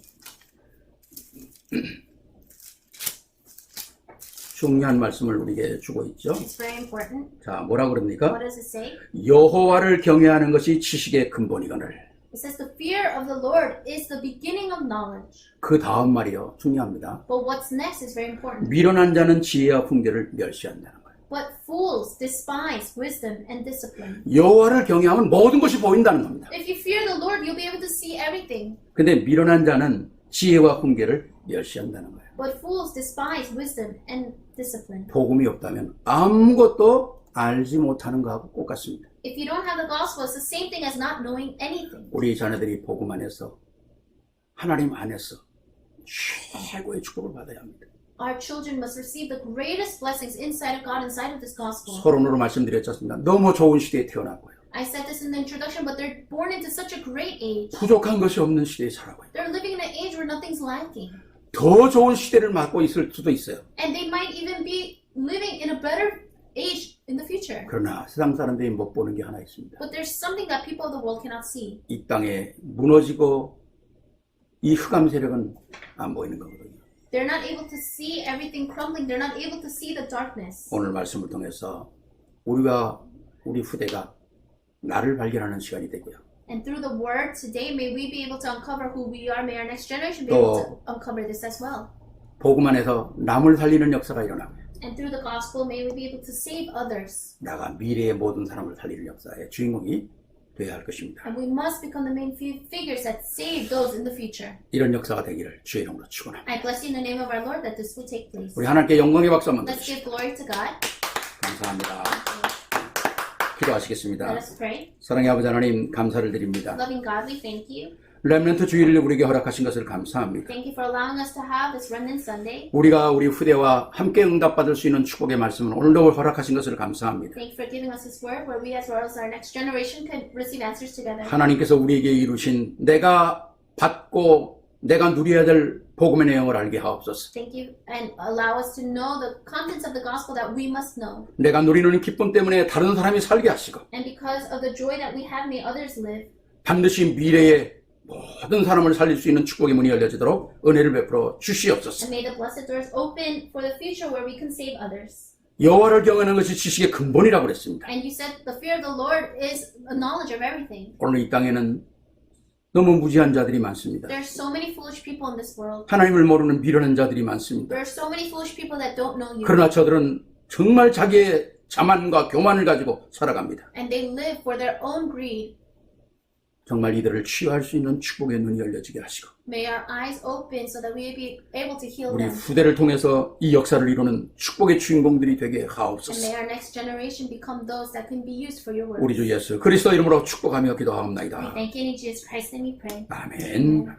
[SPEAKER 1] 중요한 말씀을 우리에게 주고 있죠.
[SPEAKER 2] It's very important.
[SPEAKER 1] 자, 뭐라 그럽니까?
[SPEAKER 2] What does it say?
[SPEAKER 1] 여호와를 경외하는 것이 지식의 근본이거늘.
[SPEAKER 2] It says the fear of the Lord is the beginning of knowledge.
[SPEAKER 1] 그 다음 말이요. 중요합니다.
[SPEAKER 2] But what's next is very important.
[SPEAKER 1] 미련한 자는 지혜와 풍대를 멸시한다는 거예요.
[SPEAKER 2] But fools despise wisdom and discipline.
[SPEAKER 1] 여호와를 경외하면 모든 것이 보인다는 겁니다.
[SPEAKER 2] If you fear the Lord, you'll be able to see everything.
[SPEAKER 1] 근데 미련한 자는 지혜와 풍대를 멸시한다는 거예요.
[SPEAKER 2] But fools despise wisdom and discipline.
[SPEAKER 1] 복음이 없다면 아무것도 알지 못하는 것하고 똑같습니다.
[SPEAKER 2] If you don't have the gospel, it's the same thing as not knowing anything.
[SPEAKER 1] 우리 자녀들이 복음 안에서 하나님 안에서 최고의 축복을 받아야 합니다.
[SPEAKER 2] Our children must receive the greatest blessings inside of God, inside of this gospel.
[SPEAKER 1] 서론으로 말씀드렸지 않습니까? 너무 좋은 시대에 태어났고요.
[SPEAKER 2] I said this in the introduction, but they're born into such a great age.
[SPEAKER 1] 부족한 것이 없는 시대에 살아고 있다.
[SPEAKER 2] They're living in an age where nothing's lacking.
[SPEAKER 1] 더 좋은 시대를 맞고 있을 수도 있어요.
[SPEAKER 2] And they might even be living in a better age in the future.
[SPEAKER 1] 그러나 세상 사람들이 못 보는 게 하나 있습니다.
[SPEAKER 2] But there's something that people of the world cannot see.
[SPEAKER 1] 이 땅에 무너지고 이 흑암 세력은 안 보이는 거거든요.
[SPEAKER 2] They're not able to see everything crumbling. They're not able to see the darkness.
[SPEAKER 1] 오늘 말씀을 통해서 우리가 우리 후대가 나를 발견하는 시간이 되고요.
[SPEAKER 2] And through the word today, may we be able to uncover who we are. May our next generation be able to uncover this as well.
[SPEAKER 1] 복음 안에서 남을 살리는 역사가 일어나고요.
[SPEAKER 2] And through the gospel, may we be able to save others.
[SPEAKER 1] 나가 미래의 모든 사람을 살리는 역사의 주인공이 되어야 할 것입니다.
[SPEAKER 2] And we must become the main figures that save those in the future.
[SPEAKER 1] 이런 역사가 되기를 주의 이름으로 축원합니다.
[SPEAKER 2] I bless you in the name of our Lord that this will take place.
[SPEAKER 1] 우리 하나님께 영광의 박수 한번
[SPEAKER 2] Let's
[SPEAKER 1] 드리시죠.
[SPEAKER 2] give glory to God.
[SPEAKER 1] 감사합니다. 기도하시겠습니다.
[SPEAKER 2] Let us pray.
[SPEAKER 1] 사랑의 아버지 하나님 감사를 드립니다.
[SPEAKER 2] Loving God, we thank you.
[SPEAKER 1] 렘넌트 주일을 우리에게 허락하신 것을 감사합니다.
[SPEAKER 2] Thank you for allowing us to have this Remnant Sunday.
[SPEAKER 1] 우리가 우리 후대와 함께 응답받을 수 있는 축복의 말씀을 오늘도 허락하신 것을 감사합니다.
[SPEAKER 2] Thank you for giving us this word where we as well as our next generation can receive answers together.
[SPEAKER 1] 하나님께서 우리에게 이루신 내가 받고 내가 누려야 될 복음의 내용을 알게 하옵소서.
[SPEAKER 2] Thank you and allow us to know the contents of the gospel that we must know.
[SPEAKER 1] 내가 누리는 기쁨 때문에 다른 사람이 살게 하시고
[SPEAKER 2] And because of the joy that we have, may others live.
[SPEAKER 1] 반드시 미래에 모든 사람을 살릴 수 있는 축복의 문이 열려지도록 은혜를 베풀어 주시옵소서.
[SPEAKER 2] And may the blessed doors open for the future where we can save others.
[SPEAKER 1] 여호와를 경외하는 것이 지식의 근본이라고 그랬습니다.
[SPEAKER 2] And you said the fear of the Lord is a knowledge of everything.
[SPEAKER 1] 오늘 이 땅에는 너무 무지한 자들이 많습니다.
[SPEAKER 2] There are so many foolish people in this world.
[SPEAKER 1] 하나님을 모르는 미련한 자들이 많습니다.
[SPEAKER 2] There are so many foolish people that don't know you.
[SPEAKER 1] 그러나 저들은 정말 자기의 자만과 교만을 가지고 살아갑니다.
[SPEAKER 2] And they live for their own greed.
[SPEAKER 1] 정말 이들을 치유할 수 있는 축복의 눈이 열려지게 하시고
[SPEAKER 2] May our eyes open so that we be able to heal
[SPEAKER 1] 우리
[SPEAKER 2] them.
[SPEAKER 1] 후대를 통해서 이 역사를 이루는 축복의 주인공들이 되게
[SPEAKER 2] And
[SPEAKER 1] 하옵소서.
[SPEAKER 2] may our next generation become those that can be used for your
[SPEAKER 1] 우리
[SPEAKER 2] word.
[SPEAKER 1] 주 예수 그리스도 이름으로 축복하며
[SPEAKER 2] We
[SPEAKER 1] 기도하옵나이다.
[SPEAKER 2] thank you in Jesus Christ and we pray.
[SPEAKER 1] 아멘. 아멘.